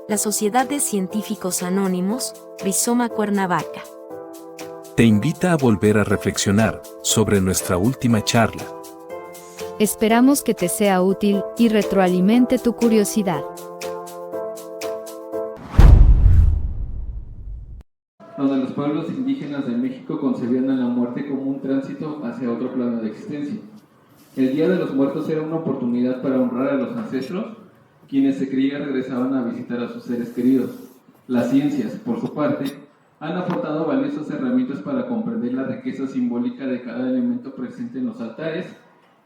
La Sociedad de Científicos Anónimos, Rizoma Cuernavaca, te invita a volver a reflexionar sobre nuestra última charla. Esperamos que te sea útil y retroalimente tu curiosidad. Donde los pueblos indígenas de México concebían a la muerte como un tránsito hacia otro plano de existencia. El Día de los Muertos era una oportunidad para honrar a los ancestros, quienes se creía regresaban a visitar a sus seres queridos. Las ciencias, por su parte, han aportado valiosas herramientas para comprender la riqueza simbólica de cada elemento presente en los altares,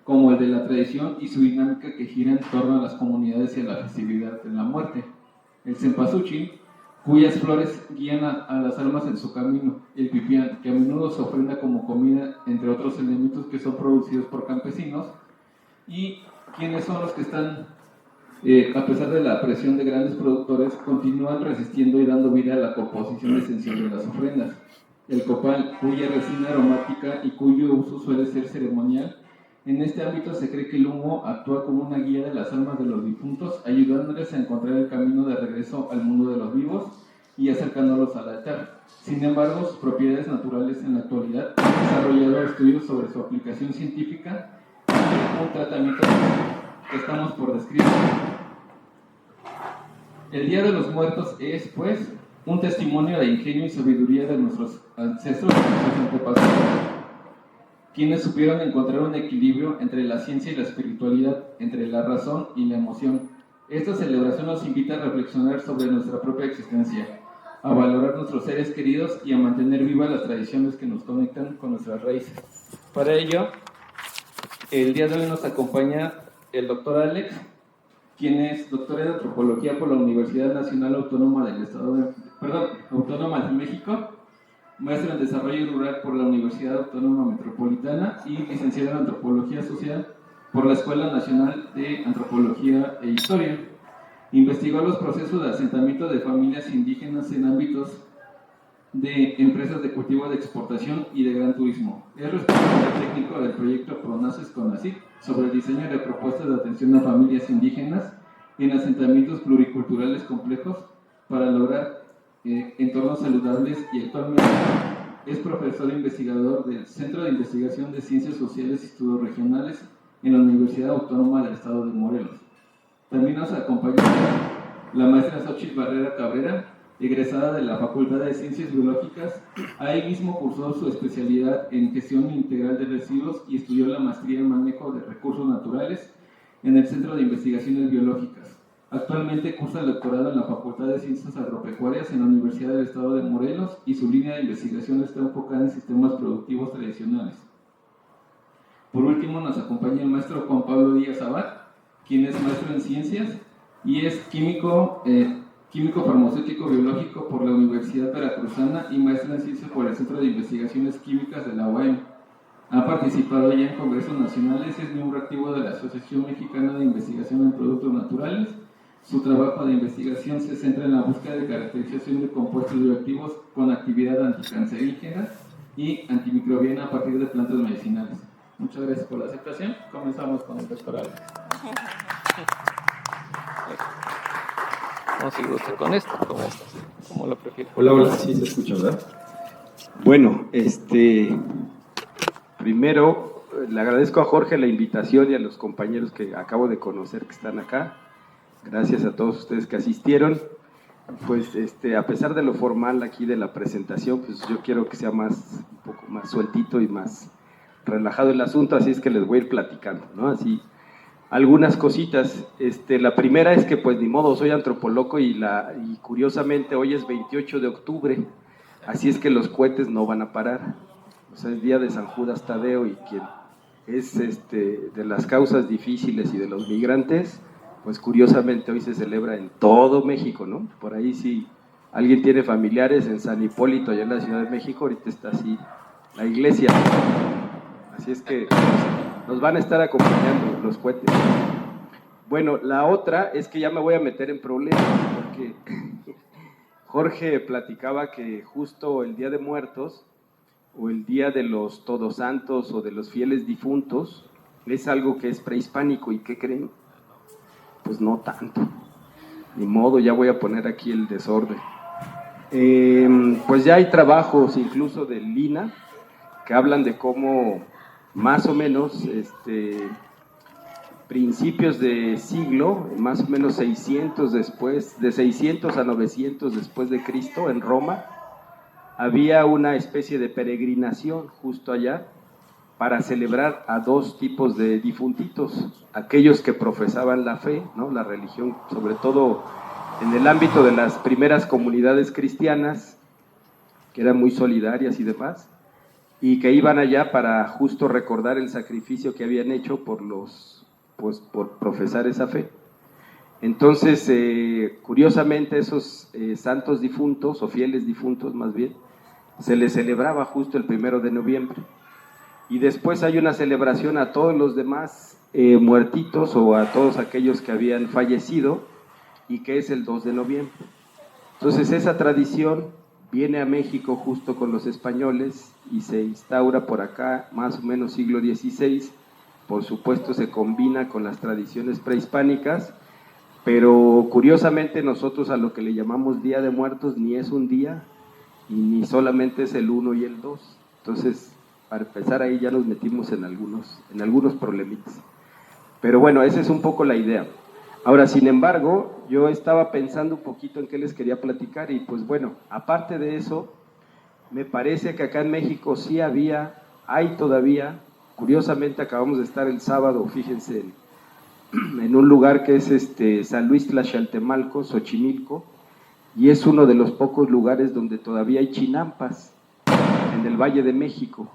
como el de la tradición y su dinámica que gira en torno a las comunidades y a la festividad de la muerte. El cempasúchil, cuyas flores guían a las almas en su camino, el pipián, que a menudo se ofrenda como comida, entre otros elementos que son producidos por campesinos, y quienes son los que están, a pesar de la presión de grandes productores, continúan resistiendo y dando vida a la composición esencial de las ofrendas. El copal, cuya resina aromática y cuyo uso suele ser ceremonial. En este ámbito se cree que el humo actúa como una guía de las almas de los difuntos, ayudándoles a encontrar el camino de regreso al mundo de los vivos y acercándolos al altar. Sin embargo, sus propiedades naturales en la actualidad han desarrollado estudios sobre su aplicación científica y un tratamiento que estamos por describir. El Día de los Muertos es, pues, un testimonio de ingenio y sabiduría de nuestros ancestros y nuestros antepasados, quienes supieron encontrar un equilibrio entre la ciencia y la espiritualidad, entre la razón y la emoción. Esta celebración nos invita a reflexionar sobre nuestra propia existencia, a valorar nuestros seres queridos y a mantener vivas las tradiciones que nos conectan con nuestras raíces. Para ello, el día de hoy nos acompaña el doctor Alex, quien es doctor en antropología por la Universidad Nacional Autónoma Autónoma de México, maestro en Desarrollo Rural por la Universidad Autónoma Metropolitana y licenciado en Antropología Social por la Escuela Nacional de Antropología e Historia. Investigó los procesos de asentamiento de familias indígenas en ámbitos de empresas de cultivo de exportación y de gran turismo. Es responsable técnico del proyecto PRONACES CONACYT sobre el diseño de propuestas de atención a familias indígenas en asentamientos pluriculturales complejos para lograr entornos saludables, y actualmente es profesor e investigador del Centro de Investigación de Ciencias Sociales y Estudios Regionales en la Universidad Autónoma del Estado de Morelos. También nos acompaña la maestra Xochitl Barrera Cabrera, egresada de la Facultad de Ciencias Biológicas. Ahí mismo cursó su especialidad en Gestión Integral de Residuos y estudió la maestría en Manejo de Recursos Naturales en el Centro de Investigaciones Biológicas. Actualmente cursa el doctorado en la Facultad de Ciencias Agropecuarias en la Universidad del Estado de Morelos y su línea de investigación está enfocada en sistemas productivos tradicionales. Por último, nos acompaña el maestro Juan Pablo Díaz Abad, quien es maestro en Ciencias y es químico farmacéutico biológico por la Universidad Veracruzana y maestro en Ciencias por el Centro de Investigaciones Químicas de la UAM. Ha participado ya en congresos nacionales, es miembro activo de la Asociación Mexicana de Investigación en Productos Naturales. Su trabajo de investigación se centra en la búsqueda de caracterización de compuestos bioactivos con actividad anticancerígena y antimicrobiana a partir de plantas medicinales. Muchas gracias por la aceptación. Comenzamos con el doctor Alex. No, si gusta con esto, como lo prefiero. Hola, sí se escucha, ¿verdad? Bueno, primero le agradezco a Jorge la invitación y a los compañeros que acabo de conocer que están acá. Gracias a todos ustedes que asistieron. Pues a pesar de lo formal aquí de la presentación, pues yo quiero que sea un poco más sueltito y más relajado el asunto, así es que les voy a ir platicando, ¿no? Así, algunas cositas. La primera es que pues ni modo, soy antropólogo y curiosamente hoy es 28 de octubre, así es que los cohetes no van a parar. O sea, es día de San Judas Tadeo y quien es de las causas difíciles y de los migrantes, pues curiosamente hoy se celebra en todo México, ¿no? Por ahí si alguien tiene familiares en San Hipólito, allá en la Ciudad de México, ahorita está así la iglesia. Así es que nos van a estar acompañando los cohetes. Bueno, la otra es que ya me voy a meter en problemas, porque Jorge platicaba que justo el Día de Muertos, o el Día de los Todos Santos, o de los fieles difuntos, es algo que es prehispánico, ¿y qué creen? Pues no tanto. ni modo, ya voy a poner aquí el desorden. Pues ya hay trabajos incluso del Lina que hablan de cómo más o menos principios de siglo, más o menos 600 después, de 600 a 900 después de Cristo en Roma, había una especie de peregrinación justo allá para celebrar a dos tipos de difuntitos, aquellos que profesaban la fe, ¿no? La religión, sobre todo en el ámbito de las primeras comunidades cristianas, que eran muy solidarias y demás, y que iban allá para justo recordar el sacrificio que habían hecho por profesar esa fe. Entonces, curiosamente, esos santos difuntos, o fieles difuntos más bien, se les celebraba justo el 1 de noviembre. Y después hay una celebración a todos los demás muertitos o a todos aquellos que habían fallecido, y que es el 2 de noviembre. Entonces esa tradición viene a México justo con los españoles y se instaura por acá más o menos siglo XVI. Por supuesto se combina con las tradiciones prehispánicas, pero curiosamente nosotros a lo que le llamamos Día de Muertos ni es un día y ni solamente es el 1 y el 2. Entonces, para empezar ahí ya nos metimos en algunos problemitas. Pero bueno, esa es un poco la idea. Ahora, sin embargo, yo estaba pensando un poquito en qué les quería platicar y pues bueno, aparte de eso, me parece que acá en México sí hay todavía, curiosamente acabamos de estar el sábado, fíjense, en un lugar que es San Luis Tlaxcaltemalco, Xochimilco, y es uno de los pocos lugares donde todavía hay chinampas en el Valle de México.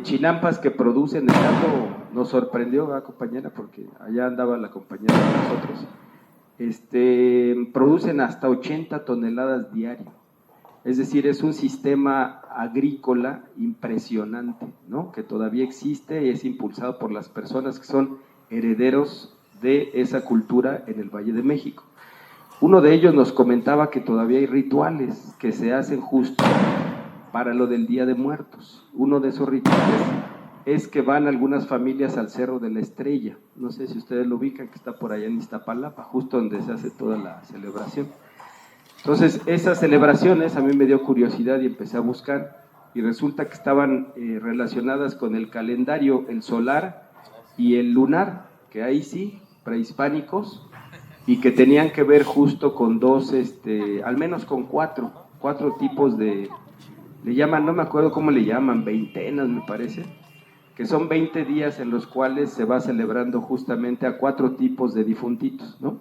Chinampas que producen, nos sorprendió, compañera, porque allá andaba la compañera de nosotros, producen hasta 80 toneladas diario. Es decir, es un sistema agrícola impresionante, ¿no? Que todavía existe y es impulsado por las personas que son herederos de esa cultura en el Valle de México. Uno de ellos nos comentaba que todavía hay rituales que se hacen justo para lo del Día de Muertos. Uno de esos rituales es que van algunas familias al Cerro de la Estrella, no sé si ustedes lo ubican, que está por allá en Iztapalapa, justo donde se hace toda la celebración. Entonces, esas celebraciones a mí me dio curiosidad y empecé a buscar, y resulta que estaban relacionadas con el calendario, el solar y el lunar, que ahí sí, prehispánicos, y que tenían que ver justo con dos, al menos con cuatro tipos de... Le llaman, no me acuerdo cómo le llaman, veintenas me parece, que son 20 días en los cuales se va celebrando justamente a 4 tipos de difuntitos, ¿no?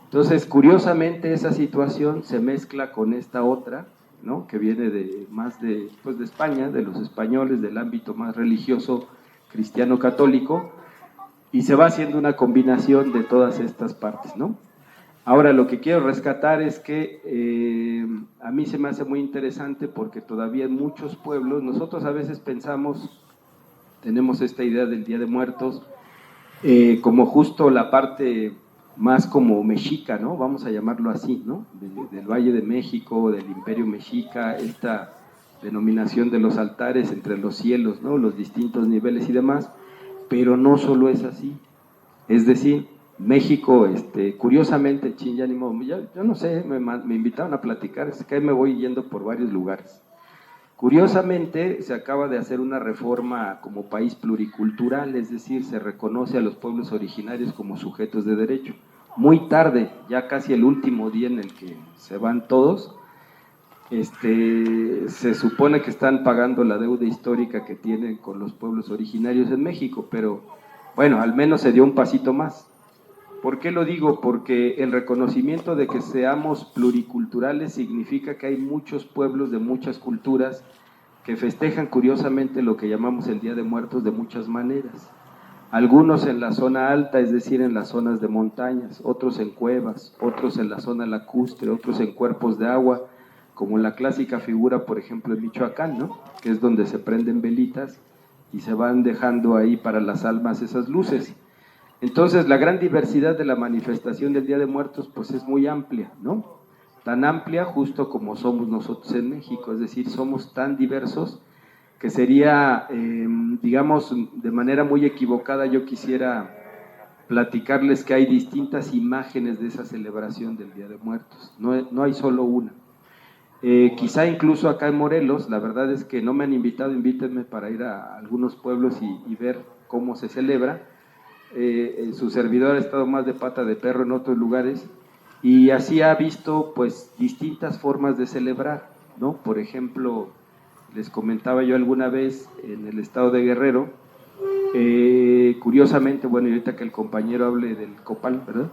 Entonces, curiosamente, esa situación se mezcla con esta otra, ¿no? Que viene de España, de los españoles, del ámbito más religioso cristiano católico, y se va haciendo una combinación de todas estas partes, ¿no? Ahora, lo que quiero rescatar es que a mí se me hace muy interesante porque todavía en muchos pueblos, nosotros a veces tenemos esta idea del Día de Muertos como justo la parte más como mexica, ¿no? Vamos a llamarlo así, ¿no? Del Valle de México, del Imperio Mexica, esta denominación de los altares entre los cielos, ¿no? Los distintos niveles y demás, pero no solo es así. Es decir, México, curiosamente, yo no sé, me invitaron a platicar, es que ahí me voy yendo por varios lugares. Curiosamente, se acaba de hacer una reforma como país pluricultural, es decir, se reconoce a los pueblos originarios como sujetos de derecho. Muy tarde, ya casi el último día en el que se van todos, se supone que están pagando la deuda histórica que tienen con los pueblos originarios en México, pero bueno, al menos se dio un pasito más. ¿Por qué lo digo? Porque el reconocimiento de que seamos pluriculturales significa que hay muchos pueblos de muchas culturas que festejan curiosamente lo que llamamos el Día de Muertos de muchas maneras. Algunos en la zona alta, es decir, en las zonas de montañas, otros en cuevas, otros en la zona lacustre, otros en cuerpos de agua, como la clásica figura, por ejemplo, en Michoacán, ¿no? Que es donde se prenden velitas y se van dejando ahí para las almas esas luces. Entonces, la gran diversidad de la manifestación del Día de Muertos, pues es muy amplia, ¿no? Tan amplia justo como somos nosotros en México, es decir, somos tan diversos que sería, digamos, de manera muy equivocada, yo quisiera platicarles que hay distintas imágenes de esa celebración del Día de Muertos, no hay solo una. Quizá incluso acá en Morelos, la verdad es que no me han invitado, invítenme para ir a algunos pueblos y ver cómo se celebra. Su servidor ha estado más de pata de perro en otros lugares y así ha visto pues distintas formas de celebrar, ¿no? Por ejemplo, les comentaba yo alguna vez en el estado de Guerrero, curiosamente, bueno, y ahorita que el compañero hable del copal, ¿verdad?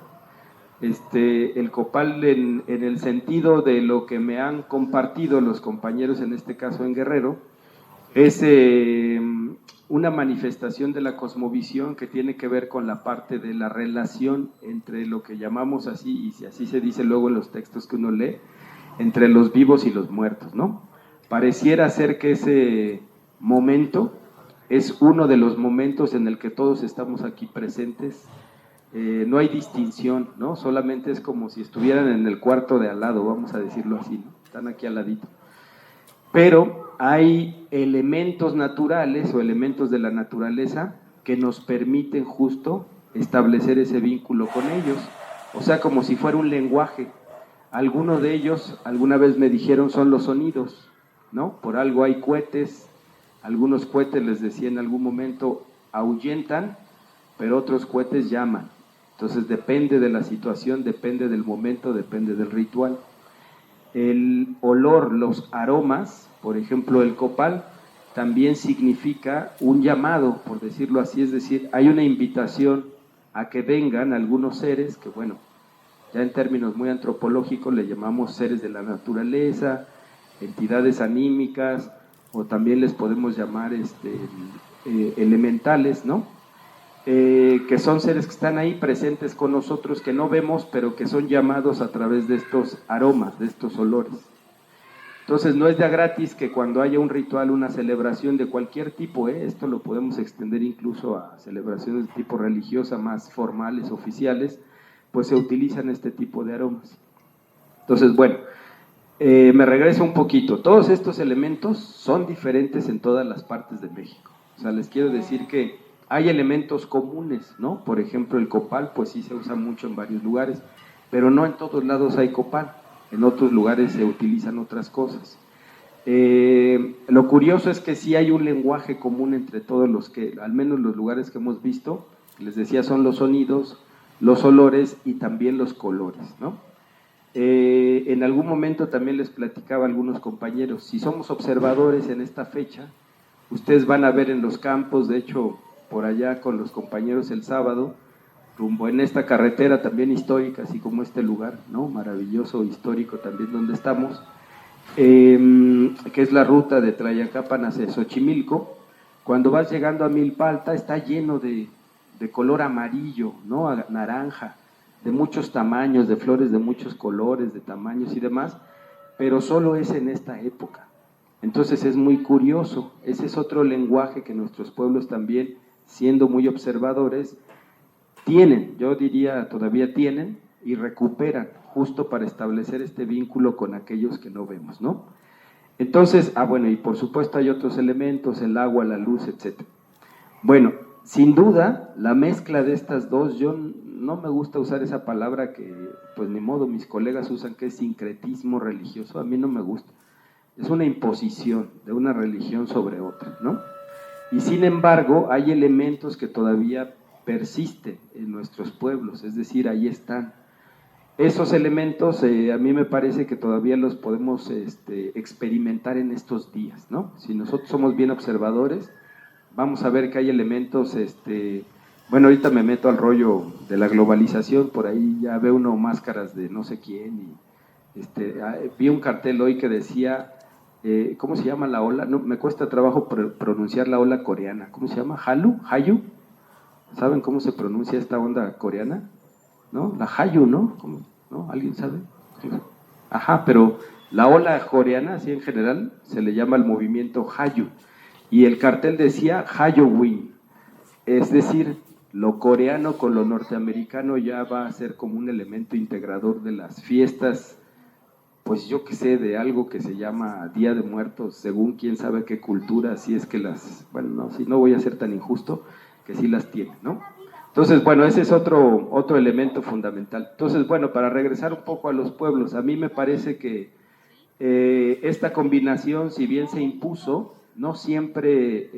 El copal en el sentido de lo que me han compartido los compañeros, en este caso en Guerrero, es una manifestación de la cosmovisión que tiene que ver con la parte de la relación entre lo que llamamos así, y si así se dice luego en los textos que uno lee, entre los vivos y los muertos, ¿no? Pareciera ser que ese momento es uno de los momentos en el que todos estamos aquí presentes. No hay distinción, ¿no? Solamente es como si estuvieran en el cuarto de al lado, vamos a decirlo así, ¿no? Están aquí al ladito. Pero hay elementos naturales o elementos de la naturaleza que nos permiten justo establecer ese vínculo con ellos. O sea, como si fuera un lenguaje. Algunos de ellos, alguna vez me dijeron, son los sonidos, ¿no? Por algo hay cohetes, algunos cohetes, les decía en algún momento, ahuyentan, pero otros cohetes llaman. Entonces depende de la situación, depende del momento, depende del ritual. El olor, los aromas, por ejemplo el copal, también significa un llamado, por decirlo así, es decir, hay una invitación a que vengan algunos seres que, bueno, ya en términos muy antropológicos le llamamos seres de la naturaleza, entidades anímicas, o también les podemos llamar elementales, ¿no? Que son seres que están ahí presentes con nosotros, que no vemos, pero que son llamados a través de estos aromas, de estos olores. Entonces no es de a gratis que cuando haya un ritual, una celebración de cualquier tipo, esto lo podemos extender incluso a celebraciones de tipo religiosa, más formales, oficiales, pues se utilizan este tipo de aromas. Entonces, bueno, me regreso un poquito. Todos estos elementos son diferentes en todas las partes de México. O sea, les quiero decir que hay elementos comunes, ¿no? Por ejemplo, el copal, pues sí se usa mucho en varios lugares, pero no en todos lados hay copal. En otros lugares se utilizan otras cosas. Lo curioso es que sí hay un lenguaje común entre todos los que, al menos los lugares que hemos visto, les decía, son los sonidos, los olores y también los colores, ¿no? En algún momento también les platicaba a algunos compañeros, si somos observadores en esta fecha, ustedes van a ver en los campos, de hecho, por allá con los compañeros el sábado, rumbo en esta carretera también histórica, así como este lugar, ¿no? Maravilloso, histórico también donde estamos, que es la ruta de Tlayacapan hacia Xochimilco. Cuando vas llegando a Milpalta está lleno de color amarillo, ¿no? Naranja, de muchos tamaños, de flores de muchos colores, de tamaños y demás, pero solo es en esta época. Entonces es muy curioso, ese es otro lenguaje que nuestros pueblos también, siendo muy observadores, tienen, yo diría todavía tienen y recuperan justo para establecer este vínculo con aquellos que no vemos, ¿no? Entonces, bueno, y por supuesto hay otros elementos, el agua, la luz, etc. Bueno, sin duda, la mezcla de estas dos, yo no me gusta usar esa palabra que, pues ni modo, mis colegas usan, que es sincretismo religioso, a mí no me gusta. Es una imposición de una religión sobre otra, ¿no? Y sin embargo, hay elementos que todavía persisten en nuestros pueblos, es decir, ahí están. Esos elementos a mí me parece que todavía los podemos experimentar en estos días, ¿no? Si nosotros somos bien observadores, vamos a ver que hay elementos, bueno, ahorita me meto al rollo de la globalización, por ahí ya ve uno máscaras de no sé quién, y vi un cartel hoy que decía, ¿cómo se llama la ola? No, me cuesta trabajo pronunciar la ola coreana. ¿Cómo se llama? ¿Hayu? ¿Saben cómo se pronuncia esta onda coreana? ¿No? La Hayu, ¿no? ¿No? ¿Alguien sabe? Ajá, pero la ola coreana, así en general, se le llama el movimiento Hayu. Y el cartel decía Halloween. Es decir, lo coreano con lo norteamericano ya va a ser como un elemento integrador de las fiestas, pues yo que sé, de algo que se llama Día de Muertos, según quién sabe qué cultura, si es que las, bueno, no, si no voy a ser tan injusto, que sí las tiene, ¿no? Entonces, bueno, ese es otro elemento fundamental. Entonces, bueno, para regresar un poco a los pueblos, a mí me parece que esta combinación, si bien se impuso, no siempre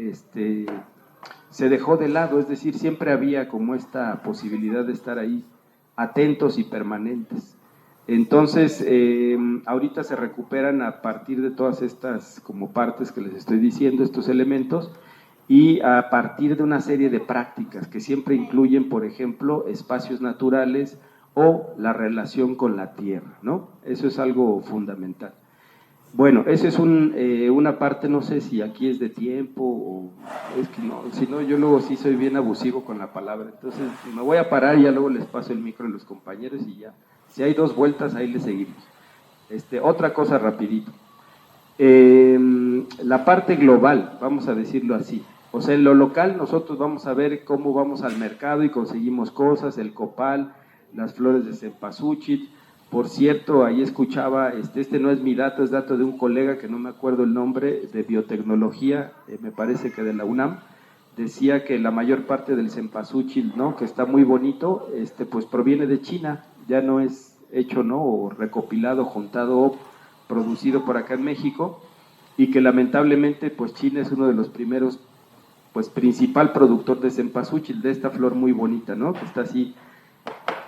se dejó de lado, es decir, siempre había como esta posibilidad de estar ahí atentos y permanentes. Entonces, ahorita se recuperan a partir de todas estas como partes que les estoy diciendo, estos elementos, y a partir de una serie de prácticas que siempre incluyen, por ejemplo, espacios naturales o la relación con la tierra, ¿no? Eso es algo fundamental. Bueno, esa es una parte, no sé si aquí es de tiempo o es que no, si no, yo luego sí soy bien abusivo con la palabra, entonces me voy a parar y ya luego les paso el micro a los compañeros y ya, si hay 2 vueltas ahí les seguimos. Otra cosa rapidito, la parte global, vamos a decirlo así, o sea, en lo local nosotros vamos a ver cómo vamos al mercado y conseguimos cosas, el copal, las flores de cempasúchil. Por cierto, ahí escuchaba, no es mi dato, es dato de un colega que no me acuerdo el nombre, de biotecnología, me parece que de la UNAM, decía que la mayor parte del cempasúchil, ¿no?, que está muy bonito, pues proviene de China, ya no es hecho, ¿no?, o recopilado, juntado o producido por acá en México, y que lamentablemente pues China es uno de los primeros, pues principal productor de cempasúchil, de esta flor muy bonita, ¿no?, que está así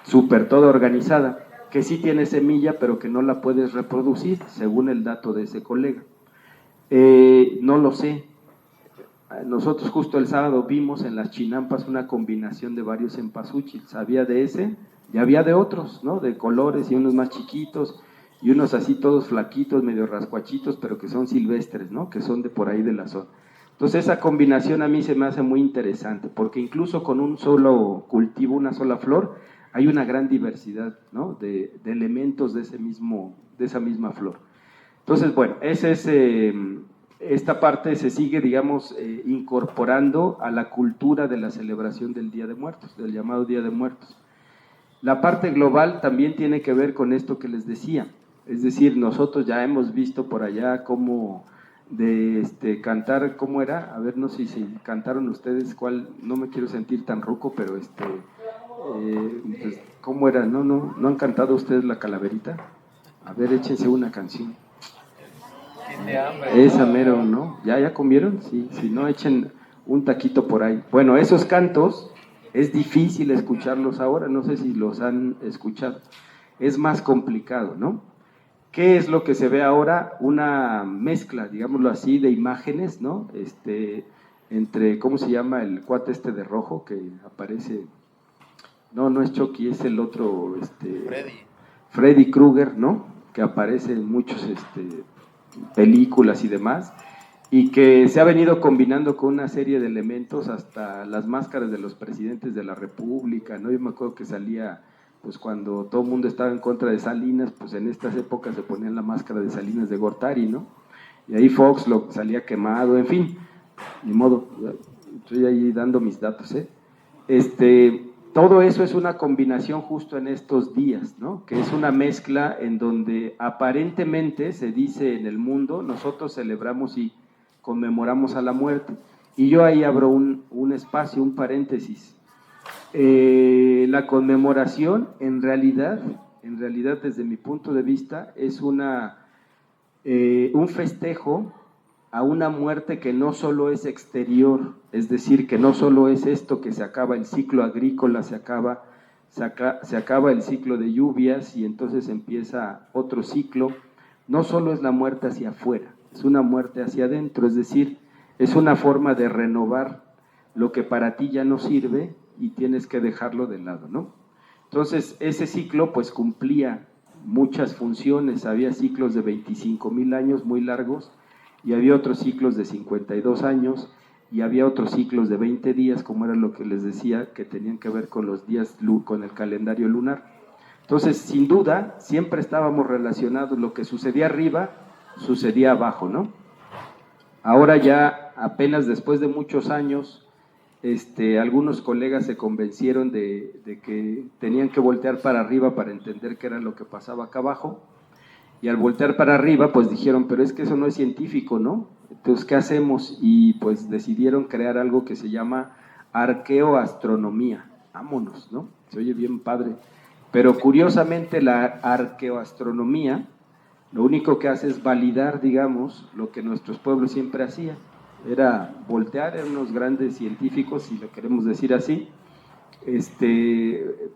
súper toda organizada, que sí tiene semilla, pero que no la puedes reproducir, según el dato de ese colega. No lo sé. Nosotros justo el sábado vimos en las chinampas una combinación de varios cempasúchil. Había de ese y había de otros, ¿no?, de colores, y unos más chiquitos, y unos así todos flaquitos, medio rascuachitos, pero que son silvestres, ¿no?, que son de por ahí de la zona. Entonces esa combinación a mí se me hace muy interesante, porque incluso con un solo cultivo, una sola flor, hay una gran diversidad, ¿no?, de elementos de esa misma flor. Entonces, bueno, esta parte se sigue, digamos, incorporando a la cultura de la celebración del Día de Muertos, del llamado Día de Muertos. La parte global también tiene que ver con esto que les decía, es decir, nosotros ya hemos visto por allá cómo cantar, ¿cómo era? A ver, no sé si cantaron ustedes, cuál, no me quiero sentir tan ruco, pero pues, ¿cómo era? ¿No han cantado ustedes la calaverita? A ver, échense una canción. Esa mero, ¿no? ¿Ya comieron? Sí, si no, echen un taquito por ahí. Bueno, esos cantos es difícil escucharlos ahora, no sé si los han escuchado. Es más complicado, ¿no? ¿Qué es lo que se ve ahora? Una mezcla, digámoslo así, de imágenes, ¿no? Entre, ¿cómo se llama el cuate de rojo que aparece? No es Chucky, es el otro, Freddy Krueger, ¿no?, que aparece en muchas películas y demás, y que se ha venido combinando con una serie de elementos, hasta las máscaras de los presidentes de la República, ¿no? Yo me acuerdo que salía, pues cuando todo el mundo estaba en contra de Salinas, pues en estas épocas se ponían la máscara de Salinas de Gortari, ¿no? Y ahí Fox lo salía quemado, en fin, ni modo, estoy ahí dando mis datos, todo eso es una combinación justo en estos días, ¿no?, que es una mezcla en donde aparentemente se dice en el mundo, nosotros celebramos y conmemoramos a la muerte, y yo ahí abro un espacio, un paréntesis. La conmemoración en realidad desde mi punto de vista es un festejo a una muerte que no solo es exterior, es decir, que no solo es esto que se acaba el ciclo agrícola, se acaba el ciclo de lluvias y entonces empieza otro ciclo, no solo es la muerte hacia afuera, es una muerte hacia adentro, es decir, es una forma de renovar lo que para ti ya no sirve y tienes que dejarlo de lado, ¿no? Entonces, ese ciclo pues cumplía muchas funciones, había ciclos de 25,000 años muy largos, y había otros ciclos de 52 años, y había otros ciclos de 20 días, como era lo que les decía, que tenían que ver con los días, con el calendario lunar. Entonces, sin duda, siempre estábamos relacionados, lo que sucedía arriba, sucedía abajo, ¿no? Ahora ya, apenas después de muchos años, algunos colegas se convencieron de que tenían que voltear para arriba para entender qué era lo que pasaba acá abajo, y al voltear para arriba, pues dijeron, pero es que eso no es científico, ¿no? Entonces, ¿qué hacemos? Y pues decidieron crear algo que se llama arqueoastronomía. vámonos, ¿no? Se oye bien padre. Pero curiosamente la arqueoastronomía lo único que hace es validar, digamos, lo que nuestros pueblos siempre hacían. Era voltear, eran unos grandes científicos, si lo queremos decir así.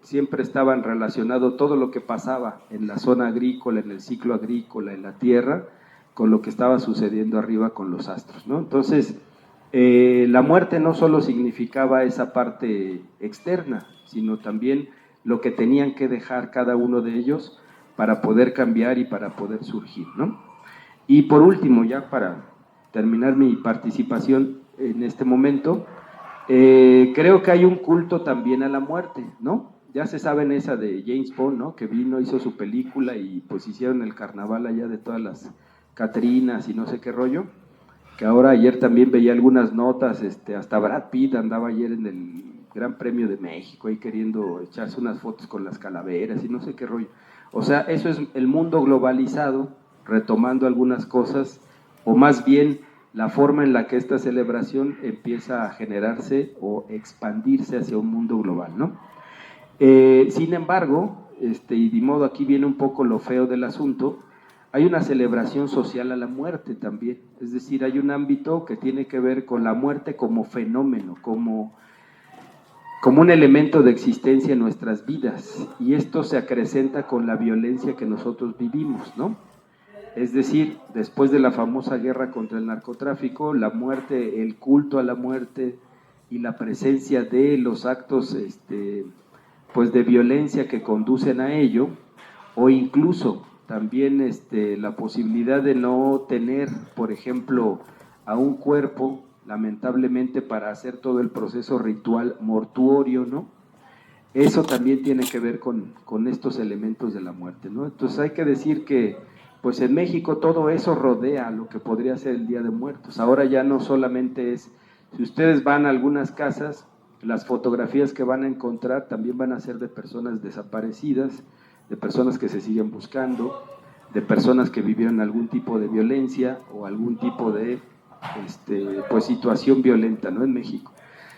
Siempre estaban relacionados todo lo que pasaba en la zona agrícola, en el ciclo agrícola, en la tierra, con lo que estaba sucediendo arriba con los astros, ¿no? Entonces, la muerte no solo significaba esa parte externa, sino también lo que tenían que dejar cada uno de ellos para poder cambiar y para poder surgir, ¿no? Y por último, ya para terminar mi participación en este momento, creo que hay un culto también a la muerte, ¿no? Ya se saben esa de James Bond, ¿no? Que vino, hizo su película y pues hicieron el carnaval allá de todas las Catrinas y no sé qué rollo, que ahora ayer también veía algunas notas, hasta Brad Pitt andaba ayer en el Gran Premio de México ahí queriendo echarse unas fotos con las calaveras y no sé qué rollo. O sea, eso es el mundo globalizado, retomando algunas cosas, o más bien la forma en la que esta celebración empieza a generarse o expandirse hacia un mundo global, ¿no? Sin embargo, y de modo aquí viene un poco lo feo del asunto, hay una celebración social a la muerte también, es decir, hay un ámbito que tiene que ver con la muerte como fenómeno, como un elemento de existencia en nuestras vidas, y esto se acrecenta con la violencia que nosotros vivimos, ¿no? Es decir, después de la famosa guerra contra el narcotráfico, la muerte, el culto a la muerte y la presencia de los actos pues de violencia que conducen a ello, o incluso también la posibilidad de no tener, por ejemplo, a un cuerpo, lamentablemente, para hacer todo el proceso ritual mortuorio, ¿no? Eso también tiene que ver con estos elementos de la muerte, ¿no? Entonces hay que decir que pues en México todo eso rodea lo que podría ser el Día de Muertos. Ahora ya no solamente es, si ustedes van a algunas casas, las fotografías que van a encontrar también van a ser de personas desaparecidas, de personas que se siguen buscando, de personas que vivieron algún tipo de violencia o algún tipo de pues situación violenta, ¿no? En México.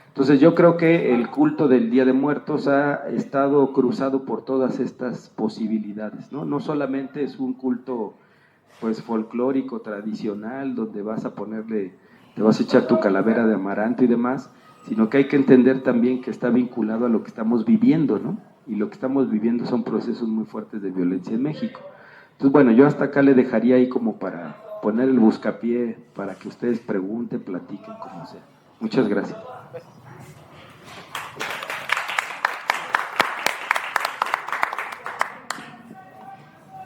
Entonces yo creo que el culto del Día de Muertos ha estado cruzado por todas estas posibilidades, ¿no? No solamente es un culto pues folclórico, tradicional, donde vas a ponerle, te vas a echar tu calavera de amaranto y demás, sino que hay que entender también que está vinculado a lo que estamos viviendo, ¿no? Y lo que estamos viviendo son procesos muy fuertes de violencia en México. Entonces, bueno, yo hasta acá le dejaría ahí como para poner el buscapié, para que ustedes pregunten, platiquen, como sea. Muchas gracias.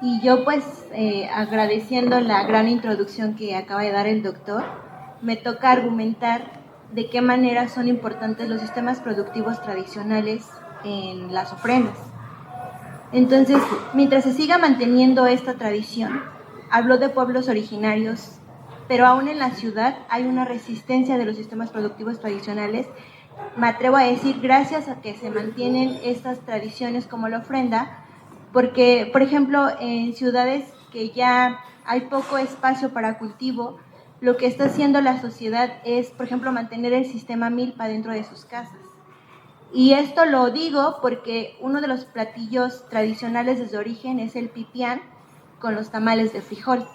Y yo pues agradeciendo la gran introducción que acaba de dar el doctor, me toca argumentar de qué manera son importantes los sistemas productivos tradicionales en las ofrendas. Entonces, mientras se siga manteniendo esta tradición, hablo de pueblos originarios, pero aún en la ciudad hay una resistencia de los sistemas productivos tradicionales. Me atrevo a decir gracias a que se mantienen estas tradiciones como la ofrenda, porque, por ejemplo, en ciudades que ya hay poco espacio para cultivo, lo que está haciendo la sociedad es, por ejemplo, mantener el sistema milpa dentro de sus casas. Y esto lo digo porque uno de los platillos tradicionales desde origen es el pipián con los tamales de frijol.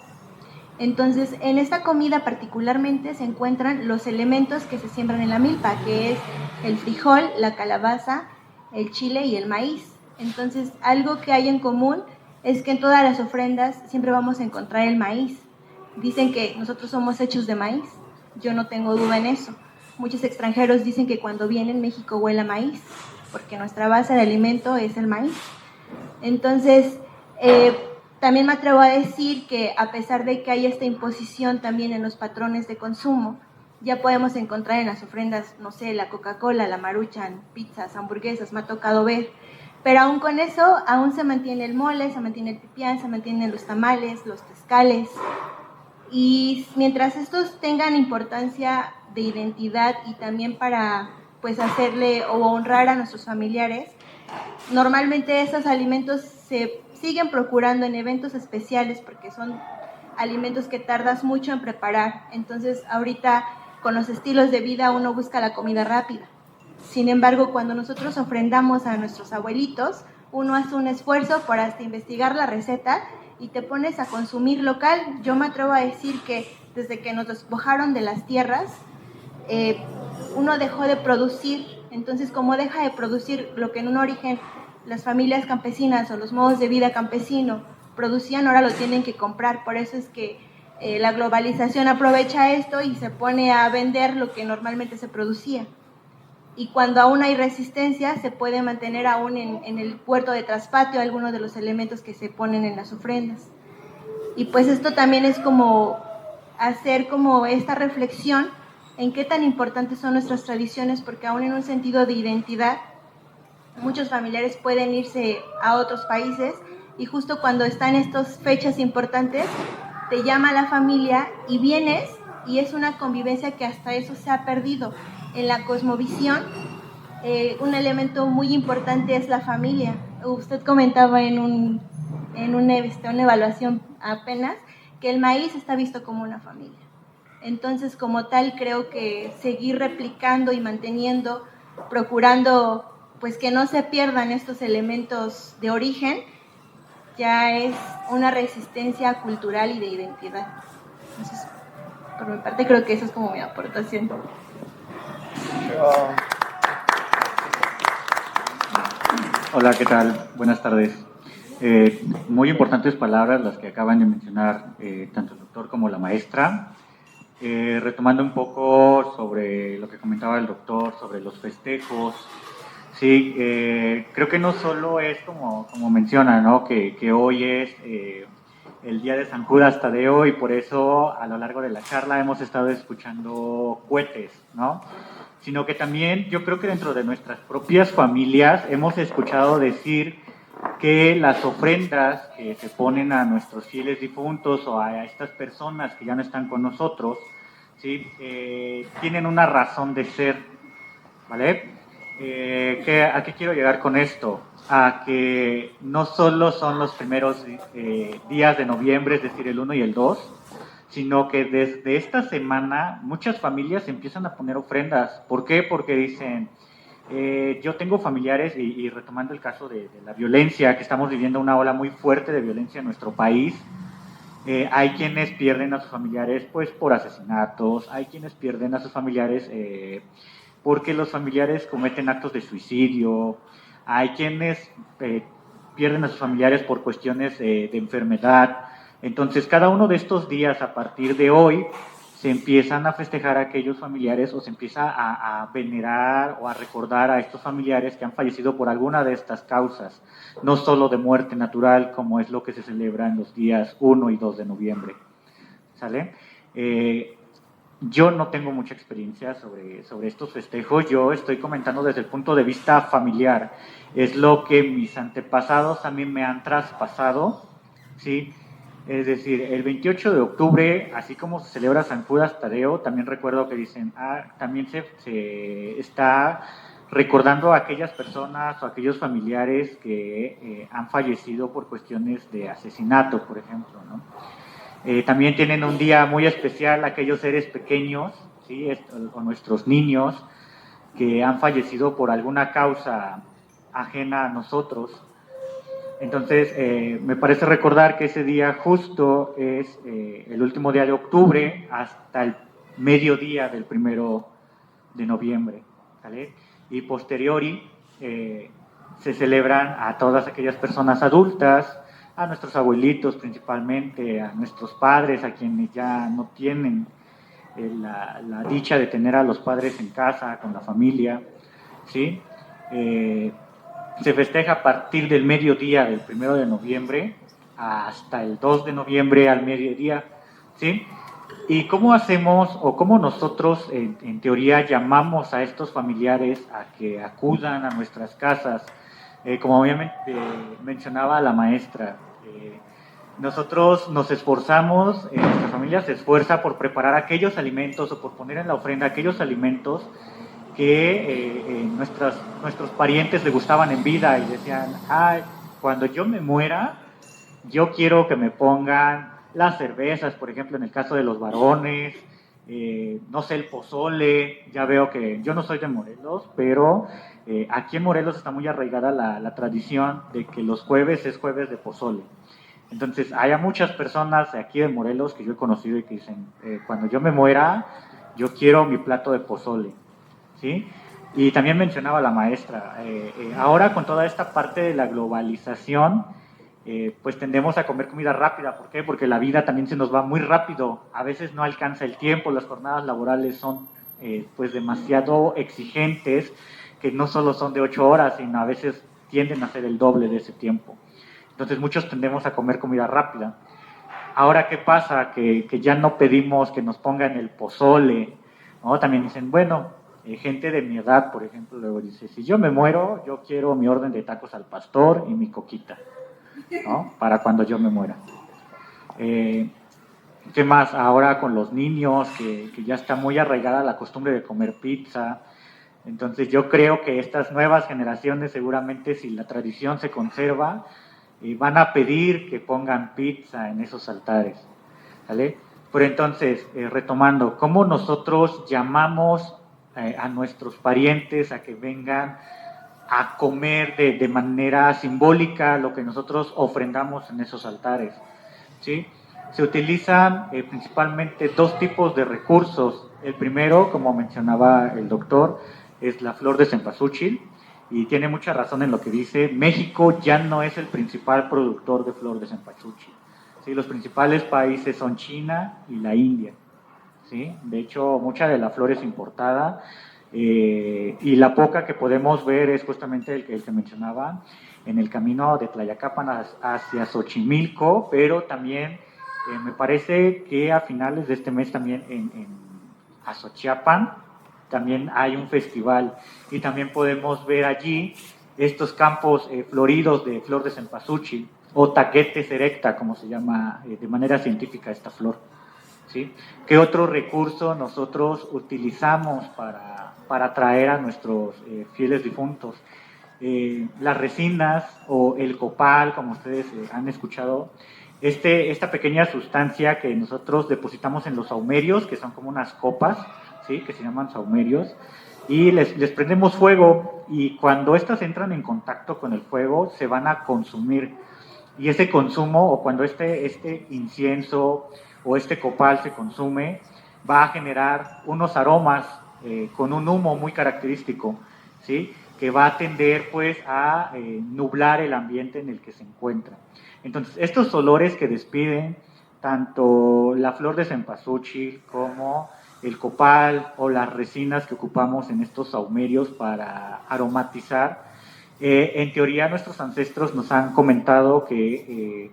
Entonces, en esta comida particularmente se encuentran los elementos que se siembran en la milpa, que es el frijol, la calabaza, el chile y el maíz. Entonces, algo que hay en común es que en todas las ofrendas siempre vamos a encontrar el maíz. Dicen que nosotros somos hechos de maíz, yo no tengo duda en eso. Muchos extranjeros dicen que cuando vienen México huele a maíz, porque nuestra base de alimento es el maíz. Entonces, también me atrevo a decir que a pesar de que hay esta imposición también en los patrones de consumo, ya podemos encontrar en las ofrendas, no sé, la Coca-Cola, la Maruchan, pizzas, hamburguesas, me ha tocado ver. Pero aún con eso, aún se mantiene el mole, se mantiene el pipián, se mantienen los tamales, los tezcales. Y mientras estos tengan importancia de identidad y también para pues hacerle o honrar a nuestros familiares, normalmente estos alimentos se siguen procurando en eventos especiales porque son alimentos que tardas mucho en preparar. Entonces ahorita con los estilos de vida uno busca la comida rápida. Sin embargo, cuando nosotros ofrendamos a nuestros abuelitos, uno hace un esfuerzo por hasta investigar la receta y te pones a consumir local. Yo me atrevo a decir que desde que nos despojaron de las tierras, uno dejó de producir. Entonces, como deja de producir lo que en un origen las familias campesinas o los modos de vida campesino producían, ahora lo tienen que comprar. Por eso es que la globalización aprovecha esto y se pone a vender lo que normalmente se producía. Y cuando aún hay resistencia, se puede mantener aún en el puerto de traspatio algunos de los elementos que se ponen en las ofrendas. Y pues esto también es como hacer como esta reflexión en qué tan importantes son nuestras tradiciones, porque aún en un sentido de identidad, muchos familiares pueden irse a otros países y justo cuando están estas fechas importantes, te llama la familia y vienes, y es una convivencia que hasta eso se ha perdido. En la cosmovisión, un elemento muy importante es la familia. Usted comentaba en una evaluación apenas que el maíz está visto como una familia. Entonces, como tal, creo que seguir replicando y manteniendo, procurando pues que no se pierdan estos elementos de origen, ya es una resistencia cultural y de identidad. Entonces, por mi parte, creo que eso es como mi aportación. Hola, ¿qué tal? Buenas tardes. Muy importantes palabras las que acaban de mencionar tanto el doctor como la maestra. Retomando un poco sobre lo que comentaba el doctor, sobre los festejos. Sí, creo que no solo es como menciona, ¿no? Que hoy es el día de San Judas Tadeo y por eso a lo largo de la charla hemos estado escuchando cohetes, ¿no? Sino que también yo creo que dentro de nuestras propias familias hemos escuchado decir que las ofrendas que se ponen a nuestros fieles difuntos o a estas personas que ya no están con nosotros, ¿sí? Tienen una razón de ser, ¿vale? ¿A qué quiero llegar con esto? A que no solo son los primeros días de noviembre, es decir, el 1 y el 2, sino que desde esta semana muchas familias empiezan a poner ofrendas. ¿Por qué? Porque dicen, yo tengo familiares, y retomando el caso de la violencia, que estamos viviendo una ola muy fuerte de violencia en nuestro país, hay quienes pierden a sus familiares pues por asesinatos, hay quienes pierden a sus familiares porque los familiares cometen actos de suicidio, hay quienes pierden a sus familiares por cuestiones de enfermedad. Entonces, cada uno de estos días, a partir de hoy, se empiezan a festejar a aquellos familiares o se empieza a venerar o a recordar a estos familiares que han fallecido por alguna de estas causas, no solo de muerte natural, como es lo que se celebra en los días 1 y 2 de noviembre. ¿Sale? Yo no tengo mucha experiencia sobre estos festejos, yo estoy comentando desde el punto de vista familiar. Es lo que mis antepasados a mí me han traspasado, ¿sí? Es decir, el 28 de octubre, así como se celebra San Judas Tadeo, también recuerdo que dicen, también se está recordando a aquellas personas o a aquellos familiares que han fallecido por cuestiones de asesinato, por ejemplo, ¿no? También tienen un día muy especial aquellos seres pequeños, ¿sí? O nuestros niños que han fallecido por alguna causa ajena a nosotros. Entonces, me parece recordar que ese día justo es el último día de octubre hasta el mediodía del 1 de noviembre, ¿vale? Y posteriori se celebran a todas aquellas personas adultas, a nuestros abuelitos principalmente, a nuestros padres, a quienes ya no tienen la dicha de tener a los padres en casa, con la familia, ¿sí? Se festeja a partir del mediodía del 1 de noviembre hasta el 2 de noviembre al mediodía, ¿sí? ¿Y cómo hacemos o cómo nosotros en teoría llamamos a estos familiares a que acudan a nuestras casas? Como obviamente mencionaba la maestra, nosotros nos esforzamos, nuestra familia se esfuerza por preparar aquellos alimentos o por poner en la ofrenda aquellos alimentos que nuestros parientes le gustaban en vida y decían, cuando yo me muera, yo quiero que me pongan las cervezas, por ejemplo, en el caso de los varones, no sé, el pozole. Ya veo que yo no soy de Morelos, pero aquí en Morelos está muy arraigada la tradición de que los jueves es jueves de pozole. Entonces, hay muchas personas de aquí de Morelos que yo he conocido y que dicen, cuando yo me muera, yo quiero mi plato de pozole, ¿sí? Y también mencionaba la maestra, ahora con toda esta parte de la globalización, pues tendemos a comer comida rápida. ¿Por qué? Porque la vida también se nos va muy rápido, a veces no alcanza el tiempo, las jornadas laborales son pues demasiado exigentes, que no solo son de 8 horas, sino a veces tienden a ser el doble de ese tiempo. Entonces muchos tendemos a comer comida rápida. Ahora, ¿qué pasa? Que ya no pedimos que nos pongan el pozole, ¿no? También dicen, bueno, gente de mi edad, por ejemplo, luego dice, si yo me muero, yo quiero mi orden de tacos al pastor y mi coquita, ¿no? Para cuando yo me muera. ¿Qué más? Ahora con los niños, que ya está muy arraigada la costumbre de comer pizza. Entonces yo creo que estas nuevas generaciones, seguramente si la tradición se conserva, van a pedir que pongan pizza en esos altares, ¿vale? Pero entonces, retomando, ¿cómo nosotros llamamos a nuestros parientes a que vengan a comer de manera simbólica lo que nosotros ofrendamos en esos altares? ¿Sí? Se utilizan principalmente 2 tipos de recursos. El primero, como mencionaba el doctor, es la flor de cempasúchil, y tiene mucha razón en lo que dice. México ya no es el principal productor de flor de cempasúchil, ¿sí? Los principales países son China y la India, ¿sí? De hecho, mucha de la flor es importada, y la poca que podemos ver es justamente el que mencionaba, en el camino de Tlayacapan hacia Xochimilco, pero también me parece que a finales de este mes también en Azochiapan también hay un festival, y también podemos ver allí estos campos floridos de flor de cempasúchil, o Tagetes erecta, como se llama de manera científica esta flor, ¿sí? ¿Qué otro recurso nosotros utilizamos para atraer a nuestros fieles difuntos? Las resinas o el copal, como ustedes han escuchado, esta pequeña sustancia que nosotros depositamos en los saumerios, que son como unas copas, ¿sí? Que se llaman saumerios, y les prendemos fuego, y cuando estas entran en contacto con el fuego se van a consumir, y ese consumo, o cuando este incienso o este copal se consume, va a generar unos aromas con un humo muy característico, ¿sí? Que va a tender pues a nublar el ambiente en el que se encuentra. Entonces, estos olores que despiden tanto la flor de cempasúchil como el copal o las resinas que ocupamos en estos saumerios para aromatizar, en teoría nuestros ancestros nos han comentado que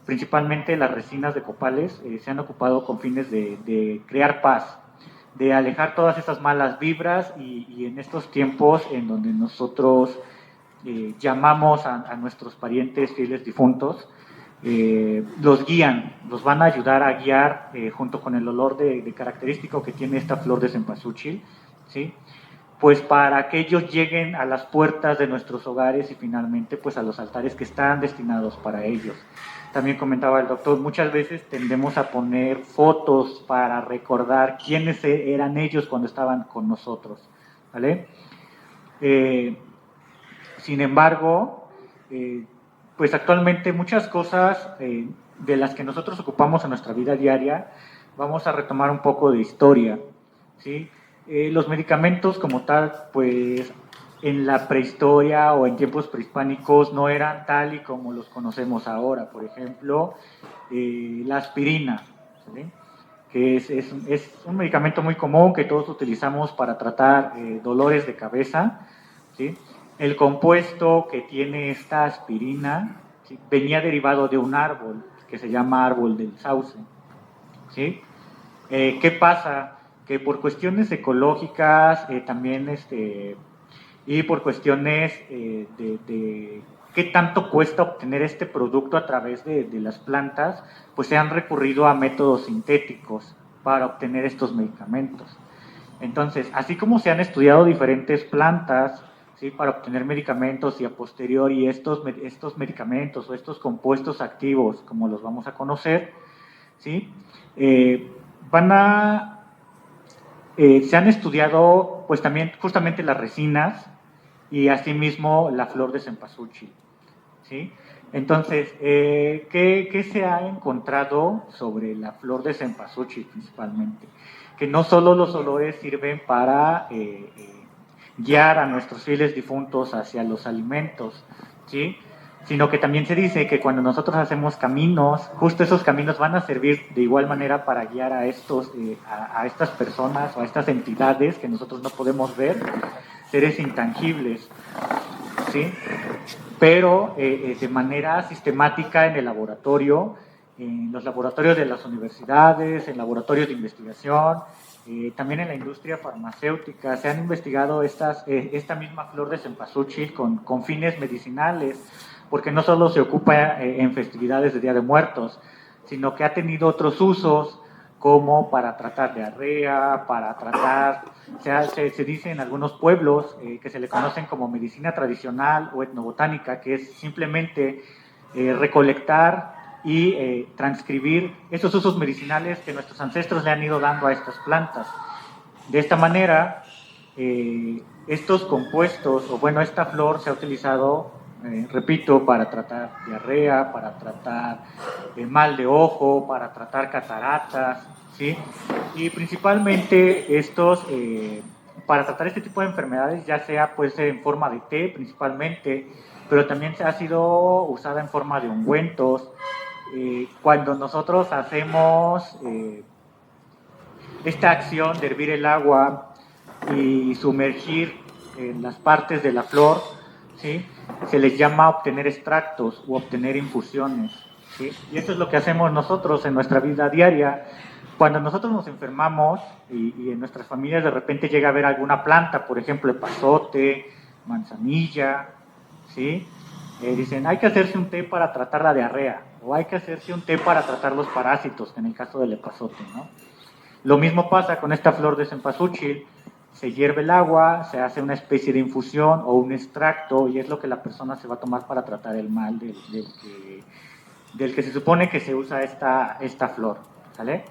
principalmente las resinas de copales se han ocupado con fines de crear paz, de alejar todas esas malas vibras, y en estos tiempos en donde nosotros llamamos a nuestros parientes fieles difuntos, los guían, los van a ayudar a guiar junto con el olor de característico que tiene esta flor de cempasúchil, ¿sí? Pues para que ellos lleguen a las puertas de nuestros hogares y finalmente pues a los altares que están destinados para ellos. También comentaba el doctor, muchas veces tendemos a poner fotos para recordar quiénes eran ellos cuando estaban con nosotros, ¿vale? Sin embargo, pues actualmente muchas cosas de las que nosotros ocupamos en nuestra vida diaria, vamos a retomar un poco de historia, ¿sí? Los medicamentos como tal, pues en la prehistoria o en tiempos prehispánicos no eran tal y como los conocemos ahora. Por ejemplo, la aspirina, ¿sí? Que es un medicamento muy común que todos utilizamos para tratar dolores de cabeza, ¿sí? El compuesto que tiene esta aspirina, ¿sí? Venía derivado de un árbol que se llama árbol del sauce, ¿sí? ¿Qué pasa? Que por cuestiones ecológicas también y por cuestiones de qué tanto cuesta obtener este producto a través de las plantas, pues se han recurrido a métodos sintéticos para obtener estos medicamentos. Entonces, así como se han estudiado diferentes plantas, ¿sí? Para obtener medicamentos, y a posteriori estos medicamentos o estos compuestos activos, como los vamos a conocer, ¿sí? Van a se han estudiado pues también justamente las resinas y asimismo la flor de cempasúchil, ¿sí? Entonces, ¿qué se ha encontrado sobre la flor de cempasúchil principalmente? Que no solo los olores sirven para guiar a nuestros fieles difuntos hacia los alimentos, ¿sí? Sino que también se dice que cuando nosotros hacemos caminos, justo esos caminos van a servir de igual manera para guiar a estas personas o a estas entidades que nosotros no podemos ver, seres intangibles, ¿sí? Pero de manera sistemática en el laboratorio, en los laboratorios de las universidades, en laboratorios de investigación, también en la industria farmacéutica, se han investigado esta misma flor de cempasúchil con fines medicinales, porque no solo se ocupa en festividades de Día de Muertos, sino que ha tenido otros usos, como para tratar diarrea, para tratar, se dice en algunos pueblos que se le conocen como medicina tradicional o etnobotánica, que es simplemente recolectar y transcribir esos usos medicinales que nuestros ancestros le han ido dando a estas plantas. De esta manera, estos compuestos, o bueno, esta flor se ha utilizado, repito, para tratar diarrea, para tratar mal de ojo, para tratar cataratas, ¿sí? Y principalmente para tratar este tipo de enfermedades, ya sea pues en forma de té principalmente, pero también ha sido usada en forma de ungüentos. Cuando nosotros hacemos esta acción de hervir el agua y sumergir en las partes de la flor, ¿sí?, se les llama obtener extractos u obtener infusiones, ¿sí? Y eso es lo que hacemos nosotros en nuestra vida diaria. Cuando nosotros nos enfermamos y en nuestras familias de repente llega a haber alguna planta, por ejemplo, epazote, manzanilla, ¿sí? Dicen, hay que hacerse un té para tratar la diarrea, o hay que hacerse un té para tratar los parásitos, en el caso del epazote, ¿no? Lo mismo pasa con esta flor de cempasúchil. Se hierve el agua, se hace una especie de infusión o un extracto, y es lo que la persona se va a tomar para tratar el mal del que se supone que se usa esta flor, ¿sale?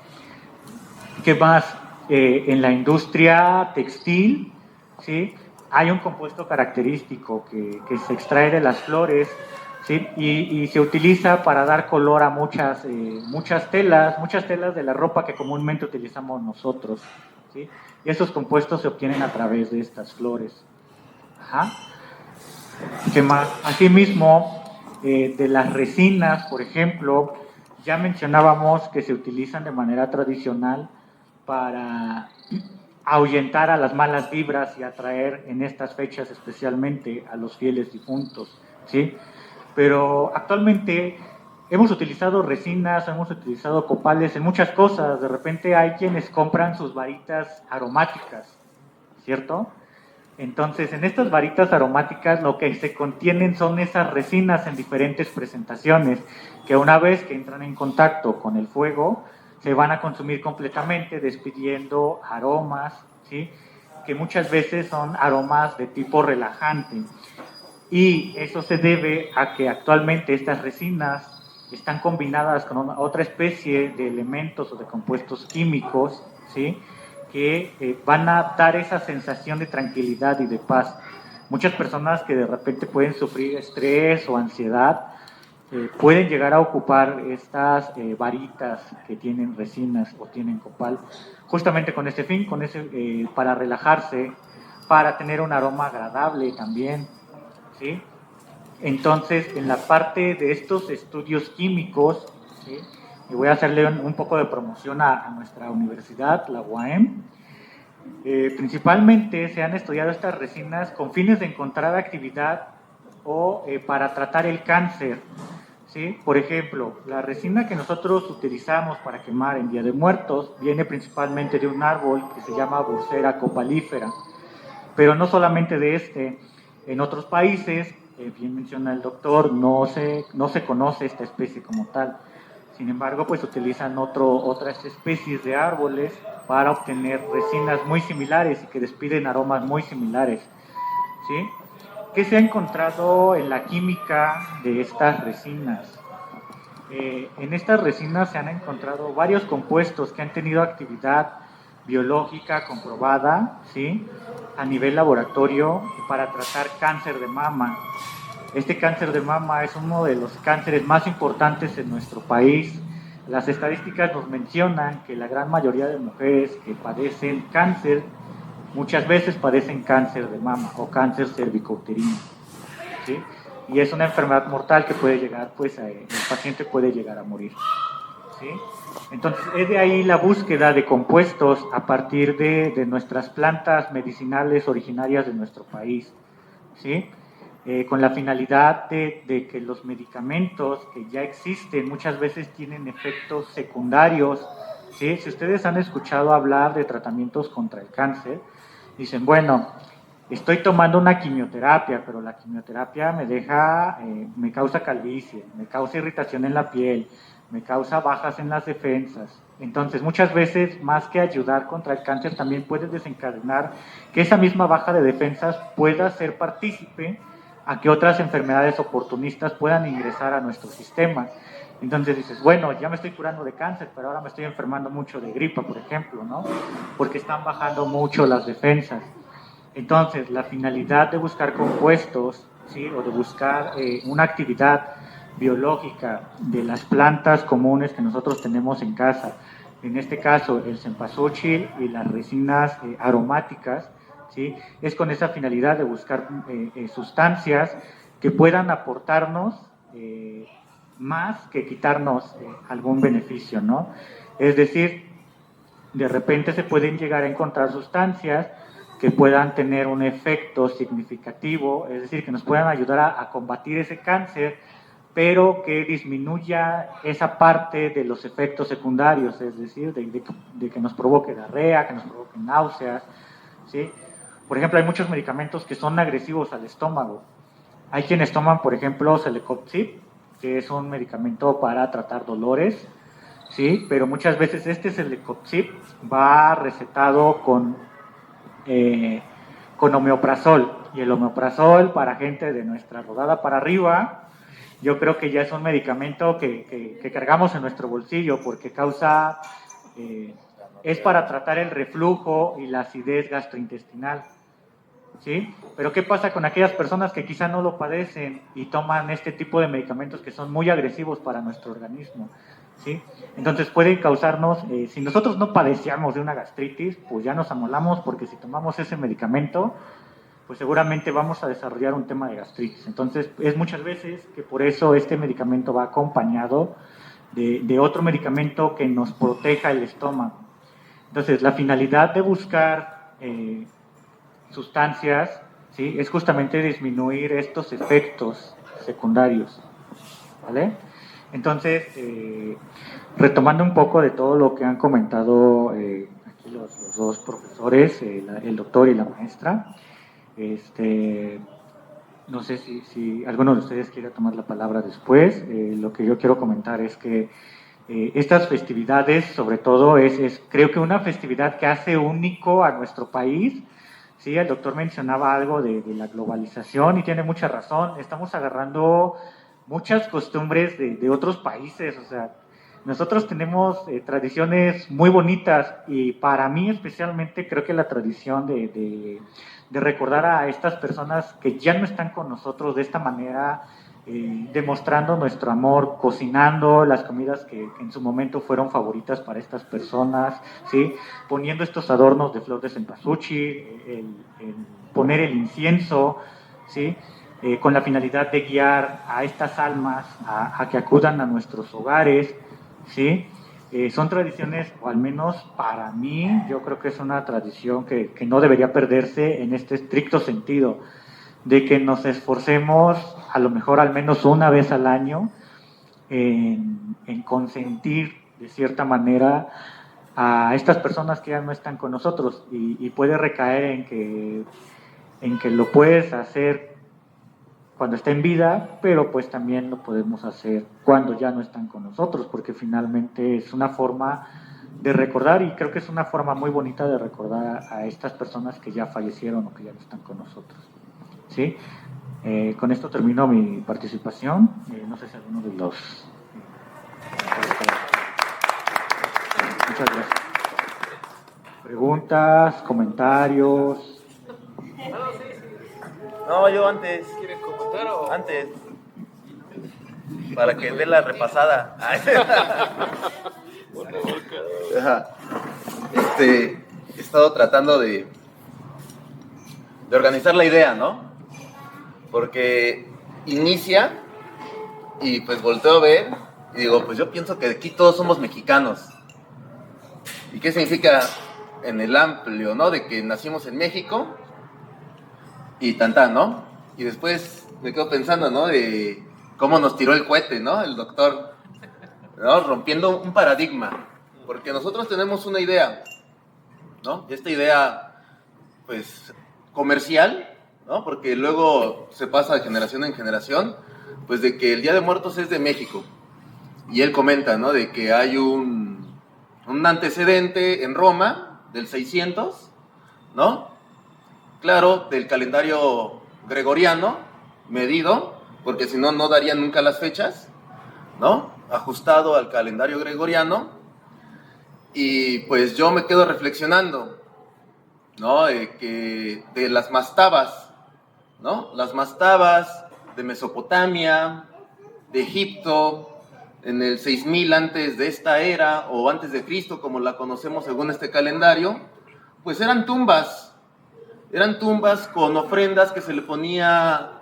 ¿Qué más? En la industria textil, ¿sí?, hay un compuesto característico que se extrae de las flores, ¿sí?, y se utiliza para dar color a muchas telas de la ropa que comúnmente utilizamos nosotros, ¿sí? Y estos compuestos se obtienen a través de estas flores. Ajá. ¿Qué más? Asimismo, de las resinas, por ejemplo, ya mencionábamos que se utilizan de manera tradicional para ahuyentar a las malas vibras y atraer en estas fechas especialmente a los fieles difuntos, ¿sí? Pero actualmente hemos utilizado resinas, hemos utilizado copales en muchas cosas. De repente hay quienes compran sus varitas aromáticas, ¿cierto? Entonces, en estas varitas aromáticas lo que se contienen son esas resinas en diferentes presentaciones, que una vez que entran en contacto con el fuego, se van a consumir completamente, despidiendo aromas, ¿sí?, que muchas veces son aromas de tipo relajante. Y eso se debe a que actualmente estas resinas están combinadas con otra especie de elementos o de compuestos químicos, ¿sí?, que van a dar esa sensación de tranquilidad y de paz. Muchas personas que de repente pueden sufrir estrés o ansiedad pueden llegar a ocupar estas varitas que tienen resinas o tienen copal, justamente con ese fin, para relajarse, para tener un aroma agradable también, ¿sí? Entonces, en la parte de estos estudios químicos, ¿sí?, y voy a hacerle un poco de promoción a nuestra universidad, la UAM. Principalmente se han estudiado estas resinas con fines de encontrar actividad o para tratar el cáncer, ¿sí? Por ejemplo, la resina que nosotros utilizamos para quemar en Día de Muertos viene principalmente de un árbol que se llama Bursera copalífera, pero no solamente de este. En otros países, bien menciona el doctor, no se conoce esta especie como tal. Sin embargo, pues utilizan otras especies de árboles para obtener resinas muy similares y que despiden aromas muy similares, ¿sí? ¿Qué se ha encontrado en la química de estas resinas? En estas resinas se han encontrado varios compuestos que han tenido actividad biológica comprobada, ¿sí?, a nivel laboratorio para tratar cáncer de mama. Este cáncer de mama es uno de los cánceres más importantes en nuestro país. Las estadísticas nos mencionan que la gran mayoría de mujeres que padecen cáncer, muchas veces padecen cáncer de mama o cáncer cervicouterino, ¿sí? Y es una enfermedad mortal que puede llegar, pues, el paciente puede llegar a morir, ¿sí? Entonces, es de ahí la búsqueda de compuestos a partir de nuestras plantas medicinales originarias de nuestro país, ¿sí? Con la finalidad de que los medicamentos que ya existen muchas veces tienen efectos secundarios, ¿sí? Si ustedes han escuchado hablar de tratamientos contra el cáncer, dicen, bueno, estoy tomando una quimioterapia, pero la quimioterapia me causa calvicie, me causa irritación en la piel, me causa bajas en las defensas. Entonces, muchas veces, más que ayudar contra el cáncer, también puede desencadenar que esa misma baja de defensas pueda ser partícipe a que otras enfermedades oportunistas puedan ingresar a nuestro sistema. Entonces dices, bueno, ya me estoy curando de cáncer, pero ahora me estoy enfermando mucho de gripa, por ejemplo, ¿no? Porque están bajando mucho las defensas. Entonces, la finalidad de buscar compuestos, ¿sí?, o de buscar una actividad biológica de las plantas comunes que nosotros tenemos en casa, en este caso el cempasúchil y las resinas aromáticas, ¿sí?, es con esa finalidad de buscar sustancias que puedan aportarnos más que quitarnos algún beneficio, ¿no? Es decir, de repente se pueden llegar a encontrar sustancias que puedan tener un efecto significativo, es decir, que nos puedan ayudar a combatir ese cáncer, pero que disminuya esa parte de los efectos secundarios, es decir, de que nos provoque diarrea, que nos provoque náuseas, ¿sí? Por ejemplo, hay muchos medicamentos que son agresivos al estómago. Hay quienes toman, por ejemplo, Celecoxib, que es un medicamento para tratar dolores, ¿sí? Pero muchas veces este Celecoxib va recetado con omeprazol, y el omeprazol para gente de nuestra rodada para arriba, yo creo que ya es un medicamento que cargamos en nuestro bolsillo porque es para tratar el reflujo y la acidez gastrointestinal, ¿sí? Pero ¿qué pasa con aquellas personas que quizá no lo padecen y toman este tipo de medicamentos que son muy agresivos para nuestro organismo, ¿sí? Entonces pueden causarnos, si nosotros no padecíamos de una gastritis, pues ya nos amolamos, porque si tomamos ese medicamento, pues seguramente vamos a desarrollar un tema de gastritis. Entonces es muchas veces que por eso este medicamento va acompañado de otro medicamento que nos proteja el estómago. Entonces la finalidad de buscar sustancias, ¿sí?, es justamente disminuir estos efectos secundarios, ¿vale? Entonces, retomando un poco de todo lo que han comentado aquí los dos profesores, el doctor y la maestra, no sé si alguno de ustedes quiere tomar la palabra después. Lo que yo quiero comentar es que estas festividades, sobre todo, creo que una festividad que hace único a nuestro país. Sí, el doctor mencionaba algo de la globalización y tiene mucha razón. Estamos agarrando muchas costumbres de otros países. O sea, nosotros tenemos tradiciones muy bonitas, y para mí especialmente creo que la tradición de recordar a estas personas que ya no están con nosotros de esta manera, demostrando nuestro amor, cocinando las comidas que en su momento fueron favoritas para estas personas, ¿sí?, poniendo estos adornos de flor de cempasúchil, el poner el incienso, ¿sí?, con la finalidad de guiar a estas almas a que acudan a nuestros hogares, ¿sí? Son tradiciones, o al menos para mí, yo creo que es una tradición que no debería perderse en este estricto sentido, de que nos esforcemos a lo mejor al menos una vez al año en consentir de cierta manera a estas personas que ya no están con nosotros, y puede recaer en que lo puedes hacer cuando está en vida, pero pues también lo podemos hacer cuando ya no están con nosotros, porque finalmente es una forma de recordar, y creo que es una forma muy bonita de recordar a estas personas que ya fallecieron o que ya no están con nosotros, ¿sí? Con esto termino mi participación. No sé si alguno de los... Muchas gracias. Preguntas, comentarios. No, yo antes. ¿Quieren comentar o...? Antes. Para que dé la repasada. He estado tratando de organizar la idea, ¿no? Porque inicia y pues volteo a ver y digo, pues yo pienso que aquí todos somos mexicanos. ¿Y qué significa en el amplio, ¿no? De que nacimos en México y tantán, ¿no? Y después me quedo pensando, ¿no? De cómo nos tiró el cohete, ¿no? El doctor, ¿no? Rompiendo un paradigma. Porque nosotros tenemos una idea, ¿no? Esta idea, pues, comercial, ¿no? Porque luego se pasa de generación en generación, pues de que el Día de Muertos es de México. Y él comenta, ¿no? De que hay un antecedente en Roma del 600, ¿no? Claro, del calendario gregoriano, medido, porque si no, no darían nunca las fechas, ¿no? Ajustado al calendario gregoriano. Y pues yo me quedo reflexionando, ¿no? De las mastabas, ¿no? Las mastabas de Mesopotamia, de Egipto, en el 6000 antes de esta era, o antes de Cristo, como la conocemos según este calendario, pues eran tumbas con ofrendas que se le ponía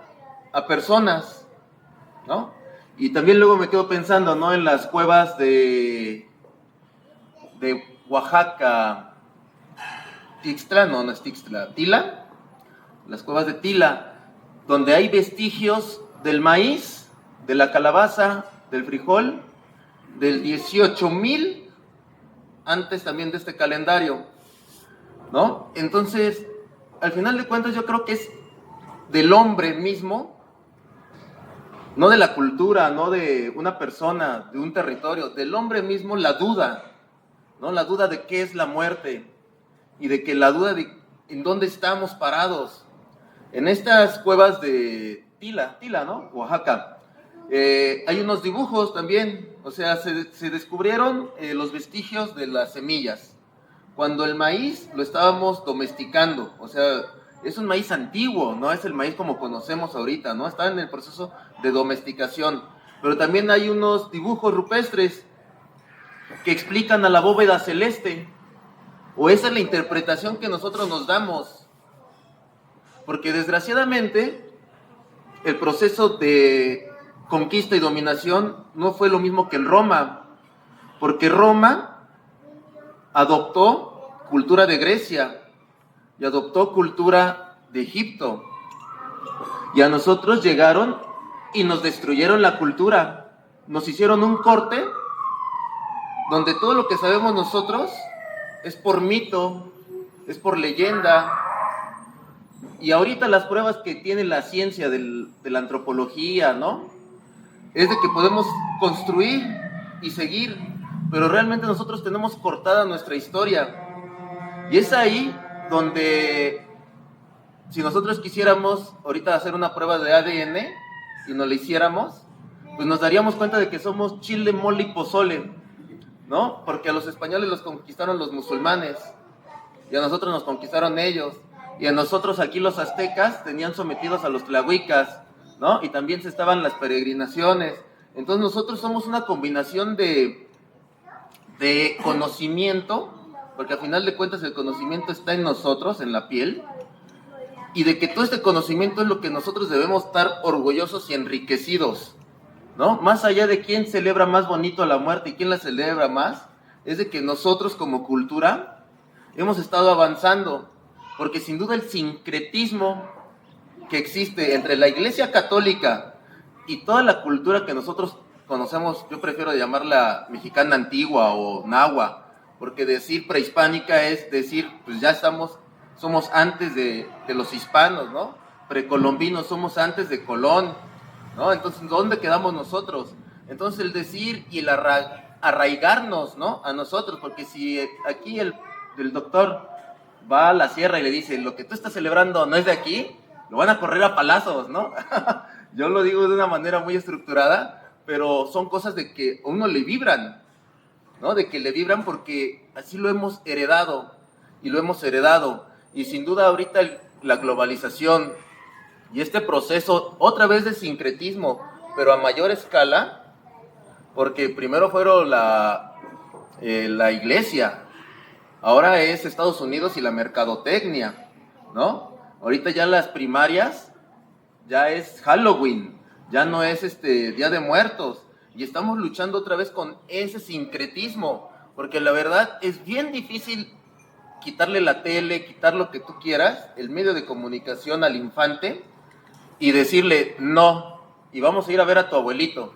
a personas, ¿no? Y también luego me quedo pensando, ¿no? En las cuevas de Oaxaca, Tixtla, no es Tixtla, Tila, las cuevas de Tila, donde hay vestigios del maíz, de la calabaza, del frijol, del 18,000 antes también de este calendario, ¿no? Entonces, al final de cuentas yo creo que es del hombre mismo, no de la cultura, no de una persona, de un territorio, del hombre mismo la duda, ¿no? La duda de qué es la muerte y de que la duda de en dónde estamos parados. En estas cuevas de Tila, ¿no? Oaxaca, hay unos dibujos también, o sea, se descubrieron los vestigios de las semillas, cuando el maíz lo estábamos domesticando, o sea, es un maíz antiguo, no es el maíz como conocemos ahorita, ¿no? Está en el proceso de domesticación, pero también hay unos dibujos rupestres que explican a la bóveda celeste, o esa es la interpretación que nosotros nos damos, porque desgraciadamente el proceso de conquista y dominación no fue lo mismo que en Roma, porque Roma adoptó cultura de Grecia y adoptó cultura de Egipto, y a nosotros llegaron y nos destruyeron la cultura, nos hicieron un corte donde todo lo que sabemos nosotros es por mito, es por leyenda, y ahorita las pruebas que tiene la ciencia de la antropología, ¿no? Es de que podemos construir y seguir, pero realmente nosotros tenemos cortada nuestra historia, y es ahí donde si nosotros quisiéramos ahorita hacer una prueba de ADN y nos la hiciéramos, pues nos daríamos cuenta de que somos chile, mole y pozole, ¿no? Porque a los españoles los conquistaron los musulmanes, y a nosotros nos conquistaron ellos, y a nosotros aquí los aztecas tenían sometidos a los tlahuicas, ¿no? Y también se estaban las peregrinaciones. Entonces nosotros somos una combinación de conocimiento, porque al final de cuentas el conocimiento está en nosotros, en la piel, y de que todo este conocimiento es lo que nosotros debemos estar orgullosos y enriquecidos, ¿no? Más allá de quién celebra más bonito la muerte y quién la celebra más, es de que nosotros como cultura hemos estado avanzando, porque sin duda el sincretismo que existe entre la Iglesia Católica y toda la cultura que nosotros conocemos, yo prefiero llamarla mexicana antigua o nahua, porque decir prehispánica es decir, pues ya somos antes de los hispanos, ¿no? Precolombinos, somos antes de Colón, ¿no? Entonces, ¿dónde quedamos nosotros? Entonces, el decir y el arraigarnos, ¿no? A nosotros, porque si aquí el doctor va a la sierra y le dice, lo que tú estás celebrando no es de aquí, lo van a correr a palazos, ¿no? Yo lo digo de una manera muy estructurada, pero son cosas de que a uno le vibran, ¿no? De que le vibran porque así lo hemos heredado. y lo hemos heredado. Y sin duda ahorita la globalización y este proceso otra vez de sincretismo, pero a mayor escala, porque primero fueron la iglesia, ahora es Estados Unidos y la mercadotecnia, ¿no? Ahorita ya las primarias ya es Halloween, ya no es Día de Muertos, y estamos luchando otra vez con ese sincretismo, porque la verdad es bien difícil quitarle la tele, quitar lo que tú quieras, el medio de comunicación al infante, y decirle no, y vamos a ir a ver a tu abuelito,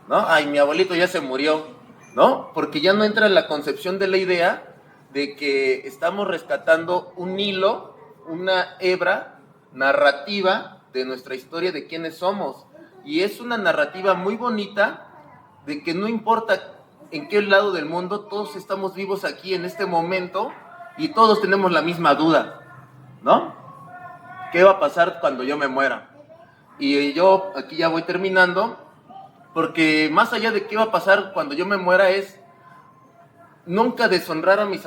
¿no? Ay, mi abuelito ya se murió, ¿no? Porque ya no entra en la concepción de la idea de que estamos rescatando un hilo, una hebra narrativa de nuestra historia, de quiénes somos. Y es una narrativa muy bonita de que no importa en qué lado del mundo, todos estamos vivos aquí en este momento y todos tenemos la misma duda, ¿no? ¿Qué va a pasar cuando yo me muera? Y yo aquí ya voy terminando, porque más allá de qué va a pasar cuando yo me muera es nunca deshonrar a mis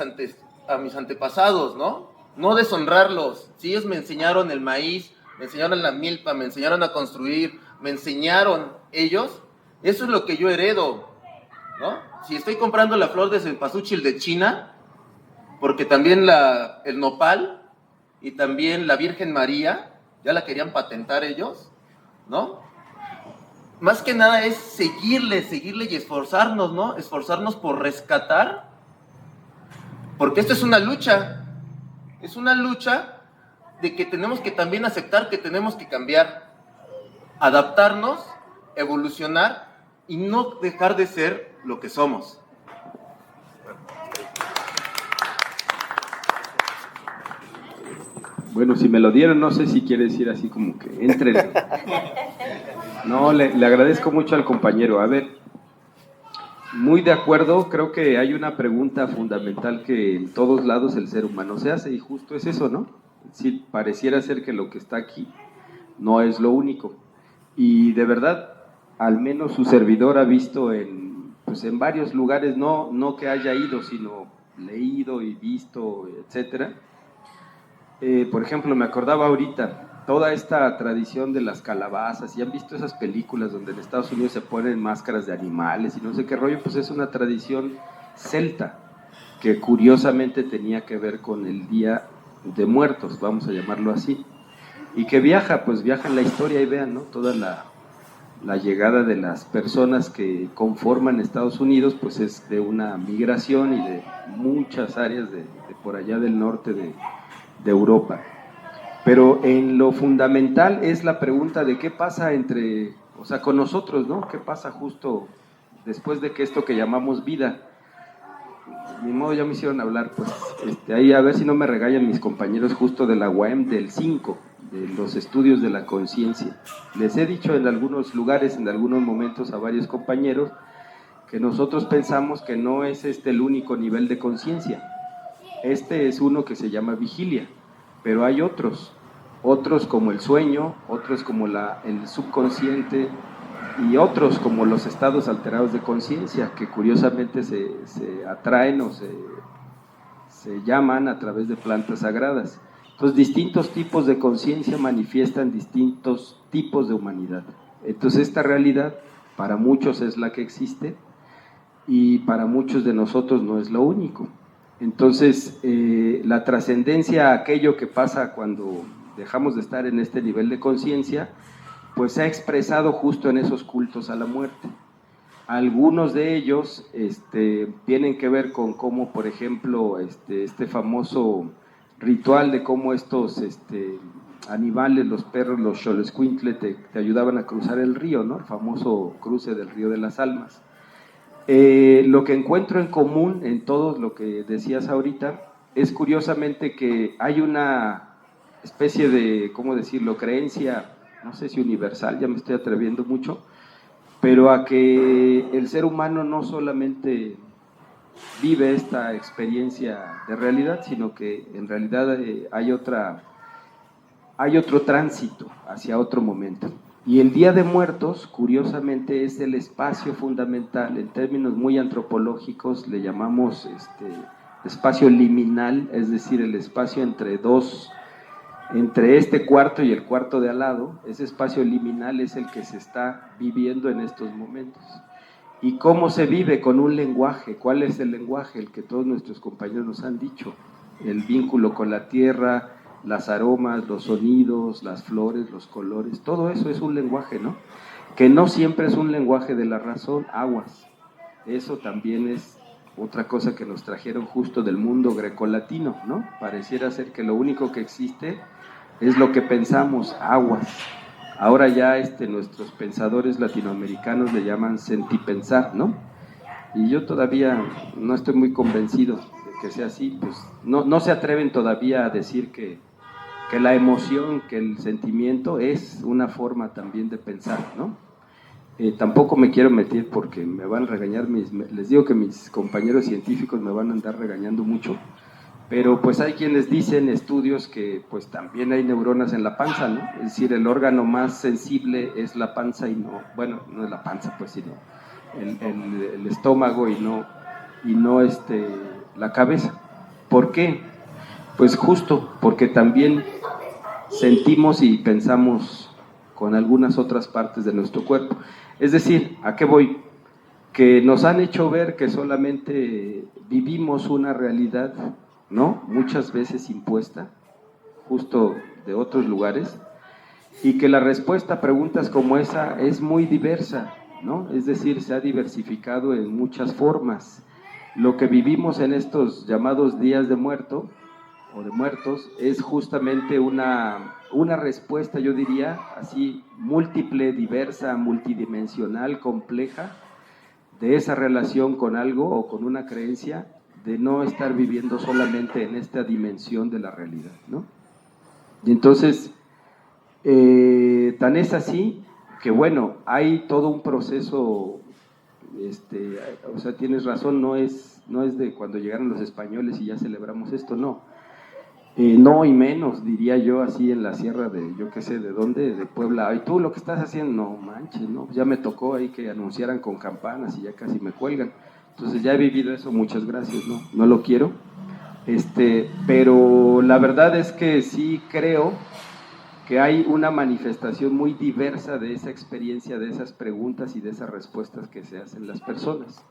antepasados, ¿no? No deshonrarlos. Si ellos me enseñaron el maíz, me enseñaron la milpa, me enseñaron a construir, me enseñaron ellos, eso es lo que yo heredo, ¿no? Si estoy comprando la flor de cempasúchil de China, porque también el nopal y también la Virgen María ya la querían patentar ellos, ¿no? Más que nada es seguirle y esforzarnos, ¿no? Esforzarnos por rescatar, porque esto es una lucha de que tenemos que también aceptar que tenemos que cambiar, adaptarnos, evolucionar y no dejar de ser lo que somos. Bueno, si me lo dieron, no sé si quiere decir así como que entren. No, le agradezco mucho al compañero. A ver, muy de acuerdo, creo que hay una pregunta fundamental que en todos lados el ser humano se hace, y justo es eso, ¿no? Sí, pareciera ser que lo que está aquí no es lo único. Y de verdad, al menos su servidor ha visto en varios lugares, no que haya ido, sino leído y visto, etcétera. Por ejemplo, me acordaba ahorita, toda esta tradición de las calabazas, y han visto esas películas donde en Estados Unidos se ponen máscaras de animales y no sé qué rollo, pues es una tradición celta, que curiosamente tenía que ver con el Día de Muertos, vamos a llamarlo así, y que viaja en la historia y vean, ¿no? Toda la llegada de las personas que conforman Estados Unidos, pues es de una migración y de muchas áreas de por allá del norte de Europa. Pero en lo fundamental es la pregunta de qué pasa con nosotros, ¿no? ¿Qué pasa justo después de que esto que llamamos vida? Ni modo, ya me hicieron hablar, pues ahí a ver si no me regañan mis compañeros justo de la UAM del 5, de los estudios de la conciencia. Les he dicho en algunos lugares, en algunos momentos a varios compañeros, que nosotros pensamos que no es el único nivel de conciencia. Este es uno que se llama vigilia, pero hay otros como el sueño, otros como el subconsciente y otros como los estados alterados de conciencia, que curiosamente se atraen o se llaman a través de plantas sagradas. Entonces, distintos tipos de conciencia manifiestan distintos tipos de humanidad. Entonces, esta realidad para muchos es la que existe y para muchos de nosotros no es lo único. Entonces, la trascendencia a aquello que pasa cuando dejamos de estar en este nivel de conciencia, pues se ha expresado justo en esos cultos a la muerte. Algunos de ellos tienen que ver con cómo, por ejemplo, este famoso ritual de cómo estos animales, los perros, los xoloscuintle, te ayudaban a cruzar el río, ¿no? El famoso cruce del río de las almas. Lo que encuentro en común en todo lo que decías ahorita es curiosamente que hay una especie de, ¿cómo decirlo?, creencia, no sé si universal, ya me estoy atreviendo mucho, pero a que el ser humano no solamente vive esta experiencia de realidad, sino que en realidad hay otro tránsito hacia otro momento. Y el Día de Muertos, curiosamente, es el espacio fundamental, en términos muy antropológicos, le llamamos espacio liminal, es decir, el espacio entre este cuarto y el cuarto de al lado. Ese espacio liminal es el que se está viviendo en estos momentos. ¿Y cómo se vive? Con un lenguaje. ¿Cuál es el lenguaje? El que todos nuestros compañeros nos han dicho. El vínculo con la tierra, las aromas, los sonidos, las flores, los colores, todo eso es un lenguaje, ¿no? Que no siempre es un lenguaje de la razón, aguas. Eso también es otra cosa que nos trajeron justo del mundo grecolatino, ¿no? Pareciera ser que lo único que existe es lo que pensamos, aguas. Ahora ya nuestros pensadores latinoamericanos le llaman sentipensar, ¿no? Y yo todavía no estoy muy convencido de que sea así, pues no se atreven todavía a decir que la emoción, que el sentimiento es una forma también de pensar, ¿no? Tampoco me quiero meter porque me van a regañar, les digo que mis compañeros científicos me van a andar regañando mucho, pero pues hay quienes dicen, estudios, que pues también hay neuronas en la panza, ¿no? Es decir, el órgano más sensible es la panza y no, bueno, no es la panza, pues, sino el estómago y no la cabeza. ¿Por qué? Pues justo porque también sentimos y pensamos con algunas otras partes de nuestro cuerpo. Es decir, ¿a qué voy? Que nos han hecho ver que solamente vivimos una realidad, ¿no? Muchas veces impuesta, justo de otros lugares, y que la respuesta a preguntas como esa es muy diversa, ¿no? Es decir, se ha diversificado en muchas formas. Lo que vivimos en estos llamados días de muerto o de muertos es justamente una respuesta, yo diría, así múltiple, diversa, multidimensional, compleja, de esa relación con algo o con una creencia, de no estar viviendo solamente en esta dimensión de la realidad, ¿no? Y entonces, tan es así que, bueno, hay todo un proceso, o sea, tienes razón, no es de cuando llegaron los españoles y ya celebramos esto, no. No, y menos, diría yo, así en la sierra de, yo qué sé, ¿de dónde? De Puebla. Y tú lo que estás haciendo, no manches, ¿no? Ya me tocó ahí que anunciaran con campanas y ya casi me cuelgan. Entonces ya he vivido eso, muchas gracias, no lo quiero. Pero la verdad es que sí creo que hay una manifestación muy diversa de esa experiencia, de esas preguntas y de esas respuestas que se hacen las personas.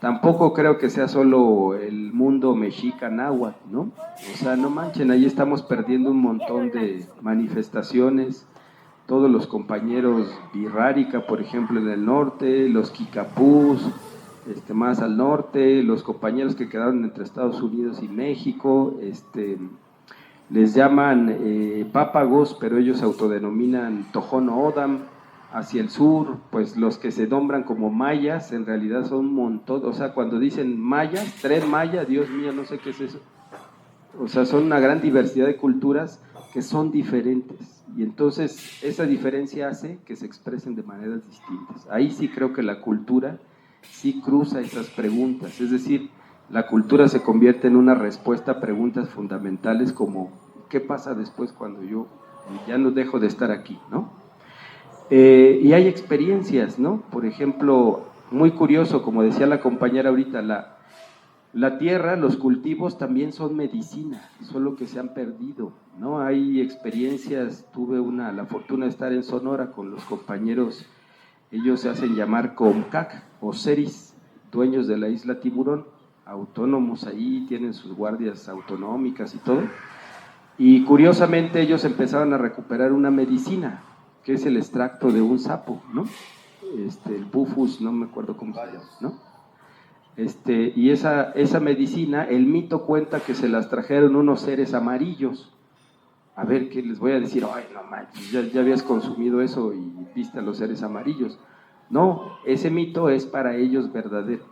Tampoco creo que sea solo el mundo mexica náhuatl, ¿no? O sea, no manchen, ahí estamos perdiendo un montón de manifestaciones. Todos los compañeros birrárica, por ejemplo, en el norte, los kikapús, más al norte, los compañeros que quedaron entre Estados Unidos y México, les llaman pápagos, pero ellos se autodenominan Tohono O'odham. Hacia el sur, pues los que se nombran como mayas, en realidad son un montón, o sea, cuando dicen mayas, Tren Maya, Dios mío, no sé qué es eso. O sea, son una gran diversidad de culturas que son diferentes, y entonces esa diferencia hace que se expresen de maneras distintas. Ahí sí creo que la cultura sí cruza esas preguntas, es decir, la cultura se convierte en una respuesta a preguntas fundamentales como ¿qué pasa después cuando yo ya no dejo de estar aquí, ¿no? Y hay experiencias, ¿no? Por ejemplo, muy curioso, como decía la compañera ahorita, la tierra, los cultivos también son medicina, solo que se han perdido, ¿no? Hay experiencias, tuve la fortuna de estar en Sonora con los compañeros, ellos se hacen llamar Comcac o Ceris, dueños de la isla Tiburón, autónomos ahí, tienen sus guardias autonómicas y todo, y curiosamente ellos empezaron a recuperar una medicina, que es el extracto de un sapo, ¿no? El bufus, no me acuerdo cómo se llama, ¿no? Y esa medicina, el mito cuenta que se las trajeron unos seres amarillos. A ver, ¿qué les voy a decir? Ay, no manches, ya habías consumido eso y viste a los seres amarillos. No, ese mito es para ellos verdadero.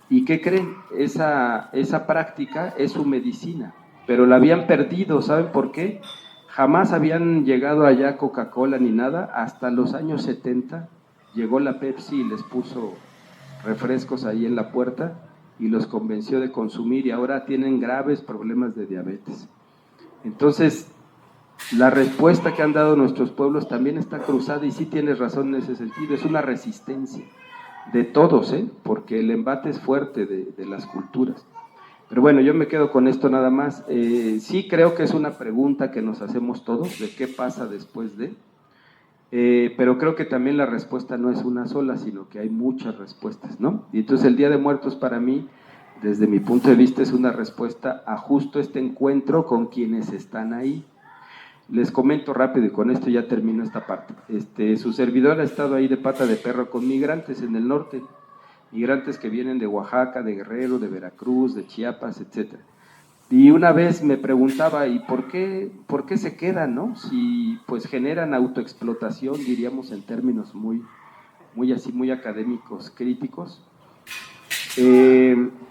¿Y qué creen? Esa práctica es su medicina, pero la habían perdido, ¿saben por qué? Jamás habían llegado allá Coca-Cola ni nada, hasta los años 70 llegó la Pepsi y les puso refrescos ahí en la puerta y los convenció de consumir y ahora tienen graves problemas de diabetes. Entonces, la respuesta que han dado nuestros pueblos también está cruzada y sí tienes razón en ese sentido, es una resistencia de todos, porque el embate es fuerte de las culturas. Pero bueno, yo me quedo con esto nada más. Sí creo que es una pregunta que nos hacemos todos, de qué pasa después de, pero creo que también la respuesta no es una sola, sino que hay muchas respuestas, ¿no? Y entonces el Día de Muertos para mí, desde mi punto de vista, es una respuesta a justo este encuentro con quienes están ahí. Les comento rápido y con esto ya termino esta parte. Su servidor ha estado ahí de pata de perro con migrantes en el norte, migrantes que vienen de Oaxaca, de Guerrero, de Veracruz, de Chiapas, etcétera. Y una vez me preguntaba, ¿y por qué se quedan, no? Si pues generan autoexplotación, diríamos en términos muy académicos, críticos,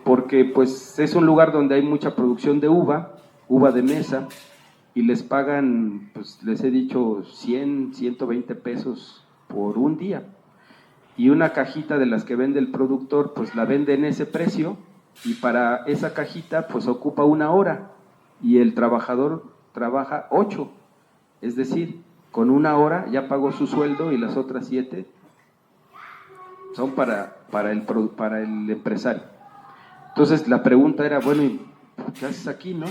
porque pues es un lugar donde hay mucha producción de uva de mesa, y les pagan, pues les he dicho, 100, 120 pesos por un día. Y una cajita de las que vende el productor, pues la vende en ese precio, y para esa cajita, pues ocupa 1 hora, y el trabajador trabaja 8. Es decir, con 1 hora ya pagó su sueldo y las otras 7 son para el empresario. Entonces la pregunta era, bueno, ¿qué haces aquí, no?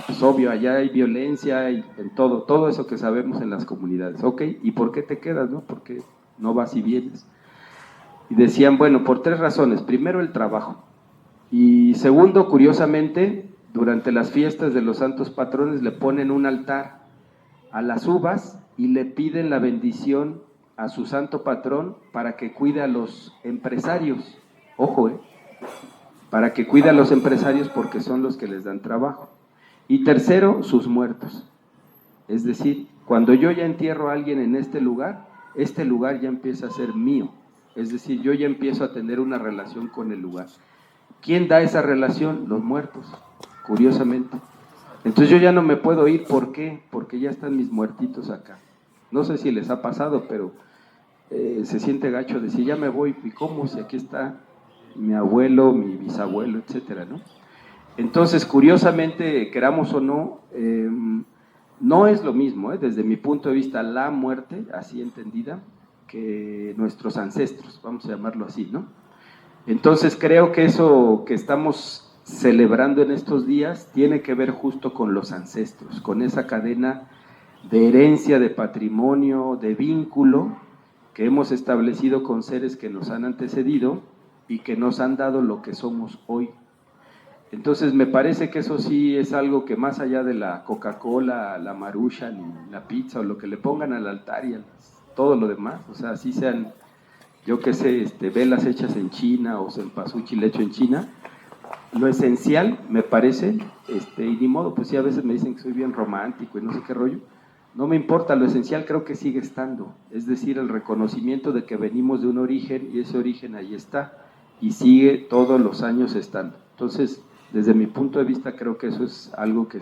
Pues obvio, allá hay violencia y en todo eso que sabemos en las comunidades. Ok, ¿y por qué te quedas, no? ¿Por qué no vas y vienes? Y decían, bueno, por 3 razones. Primero, el trabajo. Y segundo, curiosamente, durante las fiestas de los santos patrones le ponen un altar a las uvas y le piden la bendición a su santo patrón para que cuide a los empresarios. Ojo, para que cuide a los empresarios porque son los que les dan trabajo. Y tercero, sus muertos. Es decir, cuando yo ya entierro a alguien en este lugar ya empieza a ser mío. Es decir, yo ya empiezo a tener una relación con el lugar. ¿Quién da esa relación? Los muertos, curiosamente. Entonces yo ya no me puedo ir, ¿por qué? Porque ya están mis muertitos acá. No sé si les ha pasado, pero se siente gacho decir, ya me voy, ¿y cómo? Si aquí está mi abuelo, mi bisabuelo, etcétera, ¿no? Entonces, curiosamente, queramos o no, no es lo mismo, desde mi punto de vista, la muerte, así entendida, que nuestros ancestros, vamos a llamarlo así, ¿no? Entonces, creo que eso que estamos celebrando en estos días tiene que ver justo con los ancestros, con esa cadena de herencia, de patrimonio, de vínculo que hemos establecido con seres que nos han antecedido y que nos han dado lo que somos hoy. Entonces me parece que eso sí es algo que más allá de la Coca-Cola, la Maruchan, la pizza o lo que le pongan al altar y todo lo demás, o sea, así sean, yo qué sé, velas hechas en China o cempasúchil hecho en China, lo esencial me parece, y ni modo, pues sí, a veces me dicen que soy bien romántico y no sé qué rollo, no me importa, lo esencial creo que sigue estando, es decir, el reconocimiento de que venimos de un origen y ese origen ahí está y sigue todos los años estando. Entonces, desde mi punto de vista creo que eso es algo que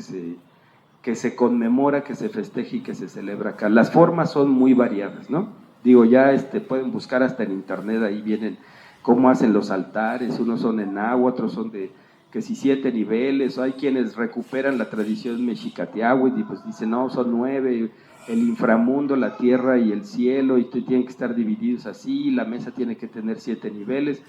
se conmemora, que se festeja y que se celebra acá. Las formas son muy variadas, ¿no? Digo, ya pueden buscar hasta en internet, ahí vienen cómo hacen los altares, unos son en agua, otros son de que si 7 niveles, hay quienes recuperan la tradición mexicateahui y pues dicen, no, son 9, el inframundo, la tierra y el cielo, y tienen que estar divididos así, la mesa tiene que tener 7 niveles,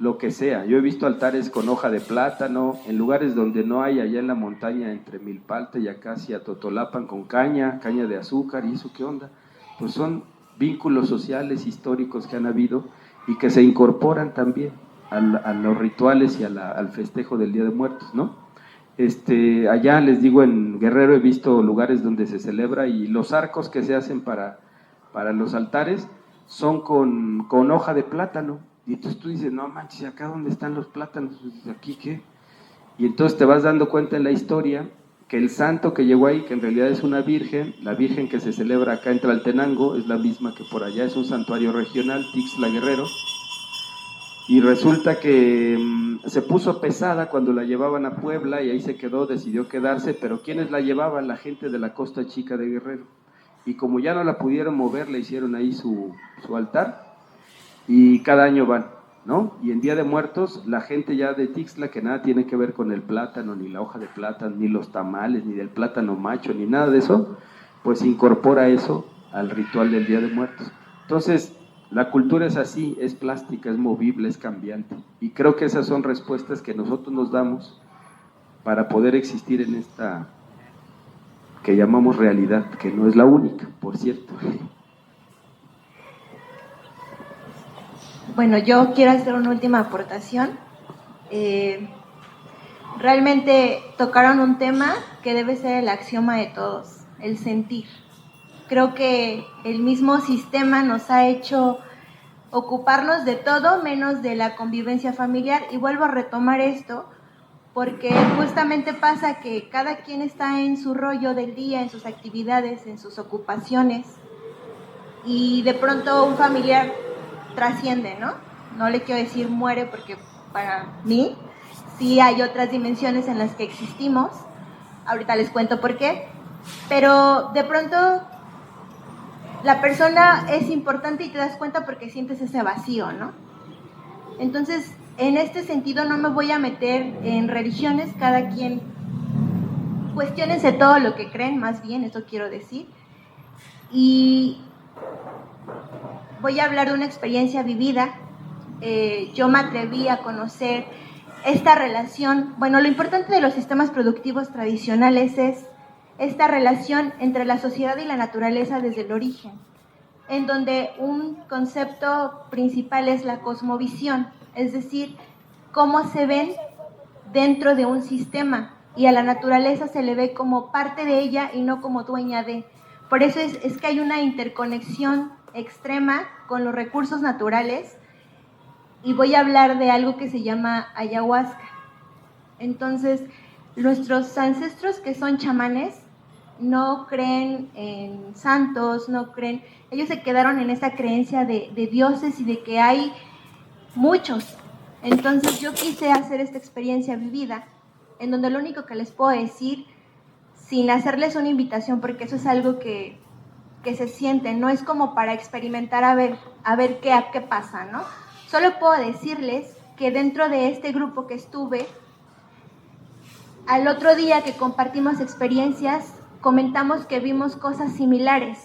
lo que sea. Yo he visto altares con hoja de plátano, en lugares donde no hay, allá en la montaña entre Milpalta y acá hacia Totolapan, con caña de azúcar, y eso qué onda, pues son vínculos sociales, históricos que han habido y que se incorporan también a los rituales y al festejo del Día de Muertos, ¿no? Allá les digo, en Guerrero he visto lugares donde se celebra y los arcos que se hacen para los altares son con hoja de plátano, y entonces tú dices, no manches, ¿acá dónde están los plátanos? ¿Aquí qué? Y entonces te vas dando cuenta en la historia que el santo que llegó ahí, que en realidad es una virgen, la virgen que se celebra acá en Tlaltenango, es la misma que por allá, es un santuario regional, Tixla Guerrero, y resulta que se puso pesada cuando la llevaban a Puebla y ahí se quedó, decidió quedarse, pero ¿quiénes la llevaban? La gente de la Costa Chica de Guerrero, y como ya no la pudieron mover, le hicieron ahí su altar, y cada año van, ¿no? Y en Día de Muertos, la gente ya de Tixla, que nada tiene que ver con el plátano, ni la hoja de plátano, ni los tamales, ni del plátano macho, ni nada de eso, pues incorpora eso al ritual del Día de Muertos. Entonces, la cultura es así, es plástica, es movible, es cambiante. Y creo que esas son respuestas que nosotros nos damos para poder existir en esta que llamamos realidad, que no es la única, por cierto. Bueno, yo quiero hacer una última aportación. Realmente tocaron un tema que debe ser el axioma de todos, el sentir. Creo que el mismo sistema nos ha hecho ocuparnos de todo menos de la convivencia familiar, y vuelvo a retomar esto porque justamente pasa que cada quien está en su rollo del día, en sus actividades, en sus ocupaciones, y de pronto un familiar trasciende, ¿no? No le quiero decir muere porque para mí sí hay otras dimensiones en las que existimos, ahorita les cuento por qué, pero de pronto la persona es importante y te das cuenta porque sientes ese vacío, ¿no? Entonces, en este sentido no me voy a meter en religiones, cada quien cuestiónense todo lo que creen, más bien, eso quiero decir, y voy a hablar de una experiencia vivida. Yo me atreví a conocer esta relación. Bueno, lo importante de los sistemas productivos tradicionales es esta relación entre la sociedad y la naturaleza desde el origen, en donde un concepto principal es la cosmovisión, es decir, cómo se ven dentro de un sistema, y a la naturaleza se le ve como parte de ella y no como dueña de. Por eso es que hay una interconexión extrema con los recursos naturales, y voy a hablar de algo que se llama ayahuasca. Entonces, nuestros ancestros que son chamanes no creen en santos, no creen, ellos se quedaron en esta creencia de dioses y de que hay muchos. Entonces yo quise hacer esta experiencia vivida, en donde lo único que les puedo decir, sin hacerles una invitación, porque eso es algo que se siente, no es como para experimentar a ver qué pasa, ¿no? Solo puedo decirles que dentro de este grupo que estuve, al otro día que compartimos experiencias, comentamos que vimos cosas similares.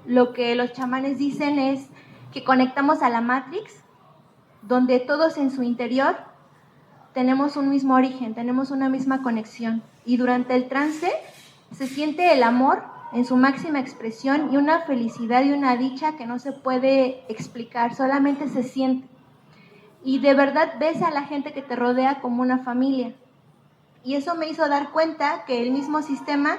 Lo que los chamanes dicen es que conectamos a la Matrix, donde todos en su interior tenemos un mismo origen, tenemos una misma conexión, y durante el trance se siente el amor en su máxima expresión y una felicidad y una dicha que no se puede explicar, solamente se siente. Y de verdad ves a la gente que te rodea como una familia. Y eso me hizo dar cuenta que el mismo sistema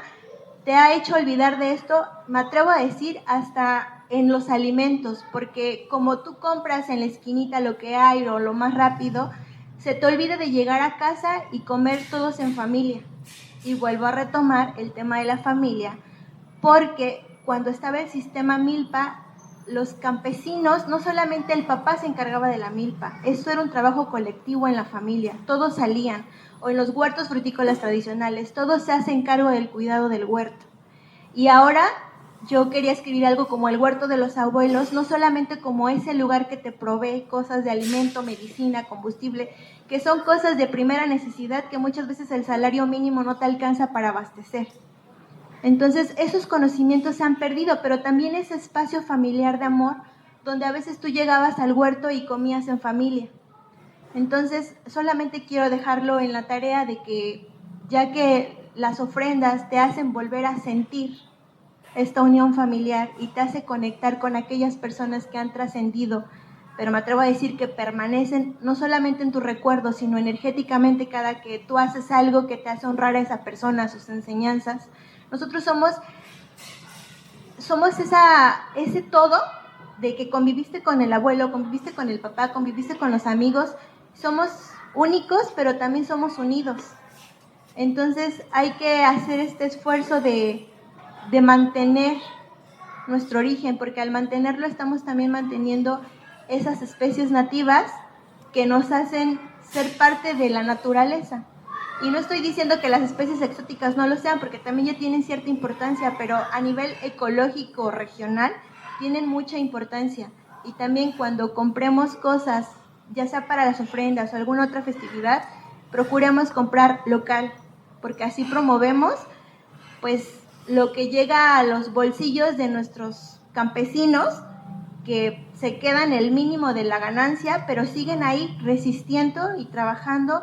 te ha hecho olvidar de esto, me atrevo a decir, hasta en los alimentos, porque como tú compras en la esquinita lo que hay o lo más rápido, se te olvida de llegar a casa y comer todos en familia. Y vuelvo a retomar el tema de la familia, porque cuando estaba el sistema milpa, los campesinos, no solamente el papá se encargaba de la milpa, esto era un trabajo colectivo en la familia, todos salían, o en los huertos frutícolas tradicionales, todos se hacen cargo del cuidado del huerto. Y ahora yo quería escribir algo como el huerto de los abuelos, no solamente como ese lugar que te provee cosas de alimento, medicina, combustible, que son cosas de primera necesidad que muchas veces el salario mínimo no te alcanza para abastecer. Entonces esos conocimientos se han perdido, pero también ese espacio familiar de amor, donde a veces tú llegabas al huerto y comías en familia. Entonces solamente quiero dejarlo en la tarea de que, ya que las ofrendas te hacen volver a sentir esta unión familiar y te hace conectar con aquellas personas que han trascendido, pero me atrevo a decir que permanecen no solamente en tu recuerdo, sino energéticamente cada que tú haces algo que te hace honrar a esa persona, a sus enseñanzas. Nosotros somos ese todo de que conviviste con el abuelo, conviviste con el papá, conviviste con los amigos. Somos únicos, pero también somos unidos. Entonces hay que hacer este esfuerzo de mantener nuestro origen, porque al mantenerlo estamos también manteniendo esas especies nativas que nos hacen ser parte de la naturaleza. Y no estoy diciendo que las especies exóticas no lo sean, porque también ya tienen cierta importancia, pero a nivel ecológico regional tienen mucha importancia. Y también cuando compremos cosas, ya sea para las ofrendas o alguna otra festividad, procuremos comprar local, porque así promovemos pues lo que llega a los bolsillos de nuestros campesinos, que se quedan el mínimo de la ganancia, pero siguen ahí resistiendo y trabajando,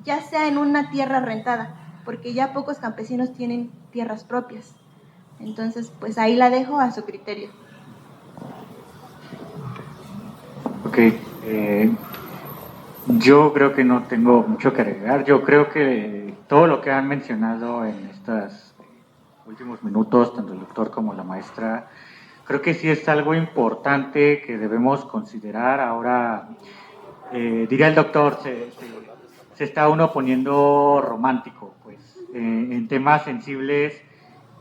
ya sea en una tierra rentada, porque ya pocos campesinos tienen tierras propias. Entonces, pues ahí la dejo a su criterio. Ok, yo creo que no tengo mucho que agregar. Yo creo que todo lo que han mencionado en estos últimos minutos, tanto el doctor como la maestra, creo que sí es algo importante que debemos considerar. Ahora, diría el doctor, se está uno poniendo romántico, pues, en temas sensibles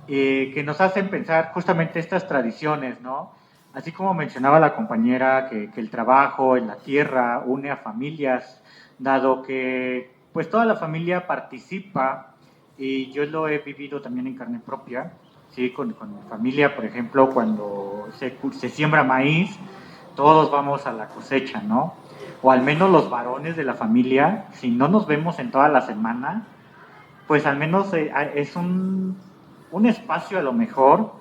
que nos hacen pensar justamente estas tradiciones, ¿no? Así como mencionaba la compañera que el trabajo en la tierra une a familias, dado que pues toda la familia participa, y yo lo he vivido también en carne propia, ¿sí? Con mi familia, por ejemplo, cuando se siembra maíz, todos vamos a la cosecha, ¿no? O al menos los varones de la familia, si no nos vemos en toda la semana, pues al menos es un espacio a lo mejor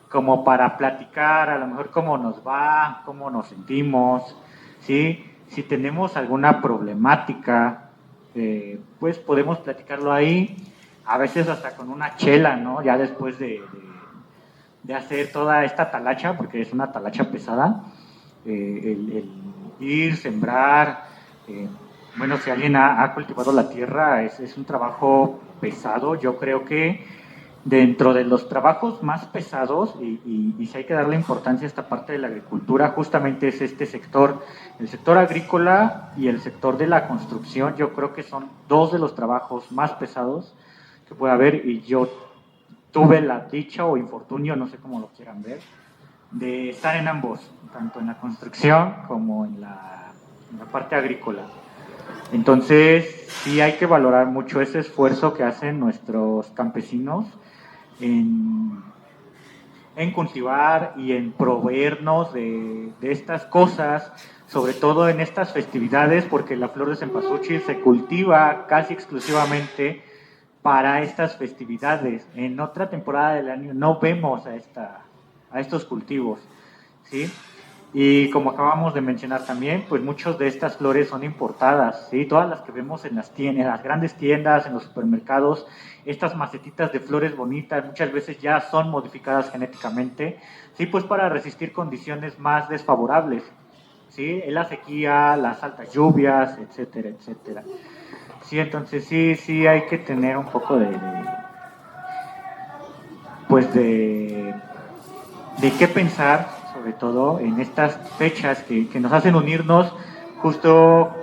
como para platicar, a lo mejor cómo nos va, cómo nos sentimos, ¿sí? Si tenemos alguna problemática, pues podemos platicarlo ahí, a veces hasta con una chela, ¿no? Ya después de hacer toda esta talacha, porque es una talacha pesada, el ir, sembrar, bueno, si alguien ha cultivado la tierra, es un trabajo pesado. Yo creo que dentro de los trabajos más pesados, y si hay que darle importancia a esta parte de la agricultura, justamente es este sector, el sector agrícola y el sector de la construcción. Yo creo que son dos de los trabajos más pesados que puede haber, y yo tuve la dicha o infortunio, no sé cómo lo quieran ver, de estar en ambos, tanto en la construcción como en la parte agrícola. Entonces, sí hay que valorar mucho ese esfuerzo que hacen nuestros campesinos en cultivar y en proveernos de estas cosas, sobre todo en estas festividades, porque la flor de cempasúchil se cultiva casi exclusivamente para estas festividades. En otra temporada del año no vemos a estos cultivos, ¿sí? Y como acabamos de mencionar también, pues muchas de estas flores son importadas, ¿sí? Todas las que vemos en las grandes tiendas, en los supermercados, estas macetitas de flores bonitas, muchas veces ya son modificadas genéticamente, ¿sí? Pues para resistir condiciones más desfavorables, ¿sí? La sequía, las altas lluvias, etcétera, etcétera. Sí, entonces sí hay que tener un poco de qué pensar, sobre todo en estas fechas que nos hacen unirnos justo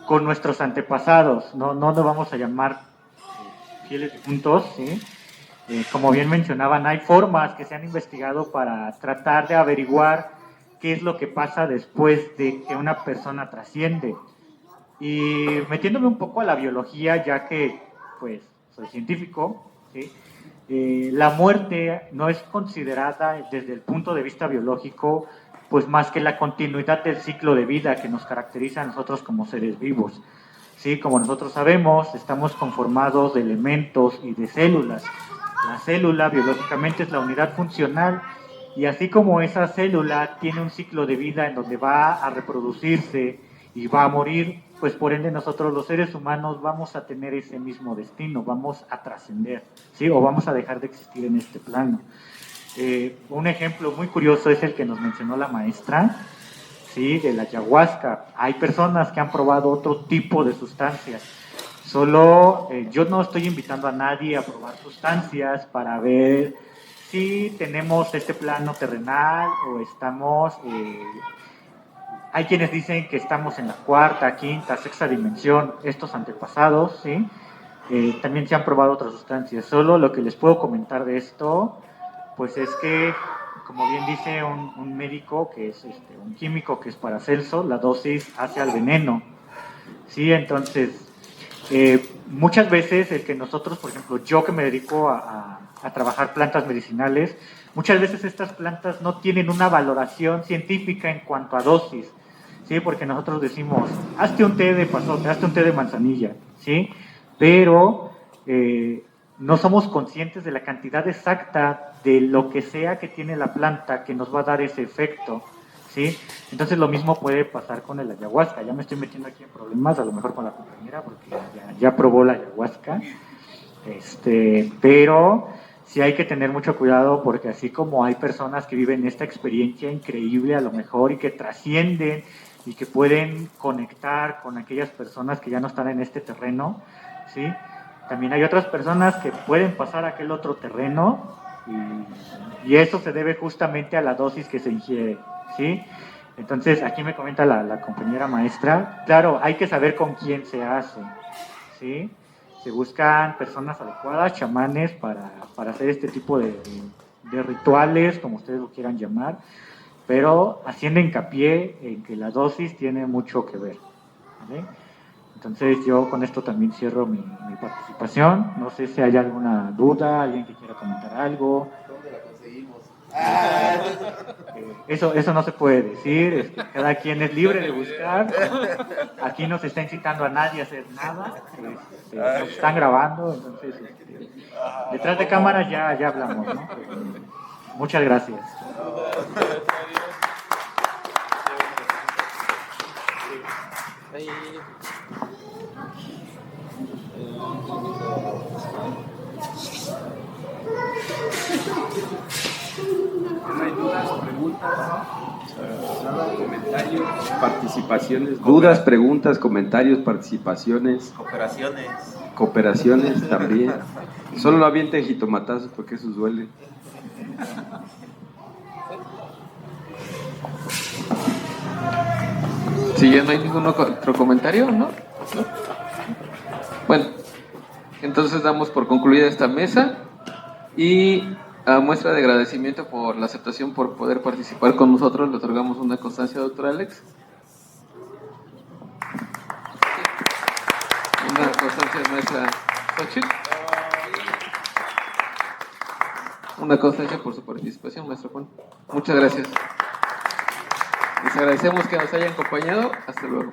con nuestros antepasados. No nos vamos a llamar fieles difuntos, ¿sí? Como bien mencionaban, hay formas que se han investigado para tratar de averiguar qué es lo que pasa después de que una persona trasciende. Y metiéndome un poco a la biología, ya que pues soy científico, ¿sí? La muerte no es considerada desde el punto de vista biológico pues más que la continuidad del ciclo de vida que nos caracteriza a nosotros como seres vivos. ¿Sí? Como nosotros sabemos, estamos conformados de elementos y de células. La célula biológicamente es la unidad funcional, y así como esa célula tiene un ciclo de vida en donde va a reproducirse y va a morir, pues por ende nosotros los seres humanos vamos a tener ese mismo destino, vamos a trascender, ¿sí? O vamos a dejar de existir en este plano. Un ejemplo muy curioso es el que nos mencionó la maestra, ¿sí? De la ayahuasca. Hay personas que han probado otro tipo de sustancias. Solo yo no estoy invitando a nadie a probar sustancias para ver si tenemos este plano terrenal o estamos... hay quienes dicen que estamos en la cuarta, quinta, sexta dimensión, estos antepasados, ¿sí? También se han probado otras sustancias. Solo lo que les puedo comentar de esto, pues es que, como bien dice un médico, que es un químico que es Paracelso, la dosis hace al veneno, ¿sí? Entonces, muchas veces el que nosotros, por ejemplo, yo que me dedico a trabajar plantas medicinales, muchas veces estas plantas no tienen una valoración científica en cuanto a dosis, ¿sí? Porque nosotros decimos, hazte un té de pasote, hazte un té de manzanilla, ¿sí? Pero no somos conscientes de la cantidad exacta de lo que sea que tiene la planta que nos va a dar ese efecto, ¿sí? Entonces lo mismo puede pasar con el ayahuasca. Ya me estoy metiendo aquí en problemas, a lo mejor con la compañera, porque ya probó la ayahuasca. Pero sí hay que tener mucho cuidado porque así como hay personas que viven esta experiencia increíble a lo mejor y que trascienden y que pueden conectar con aquellas personas que ya no están en este terreno, ¿sí? También hay otras personas que pueden pasar a aquel otro terreno y eso se debe justamente a la dosis que se ingiere, ¿sí? Entonces, aquí me comenta la compañera maestra, claro, hay que saber con quién se hace, ¿sí? Se buscan personas adecuadas, chamanes, para hacer este tipo de rituales, como ustedes lo quieran llamar, pero haciendo hincapié en que la dosis tiene mucho que ver, ¿vale? Entonces yo con esto también cierro mi participación. No sé si hay alguna duda, alguien que quiera comentar algo. ¿Dónde la conseguimos? Eso no se puede decir, cada quien es libre de buscar. Aquí no se está incitando a nadie a hacer nada, nos están grabando, entonces detrás de cámara ya hablamos, ¿no? Muchas gracias. No hay dudas, preguntas, nada, comentarios, participaciones, dudas, preguntas, comentarios, participaciones, cooperaciones también. Solo no avienten jitomatazos porque esos duelen. Si ya no hay ningún otro comentario, ¿no? Bueno, entonces damos por concluida esta mesa y a muestra de agradecimiento por la aceptación por poder participar con nosotros, le otorgamos una constancia, doctor Alex. Una constancia maestra Xochitl. Una constancia por su participación, maestro Juan. Muchas gracias. Les agradecemos que nos hayan acompañado. Hasta luego.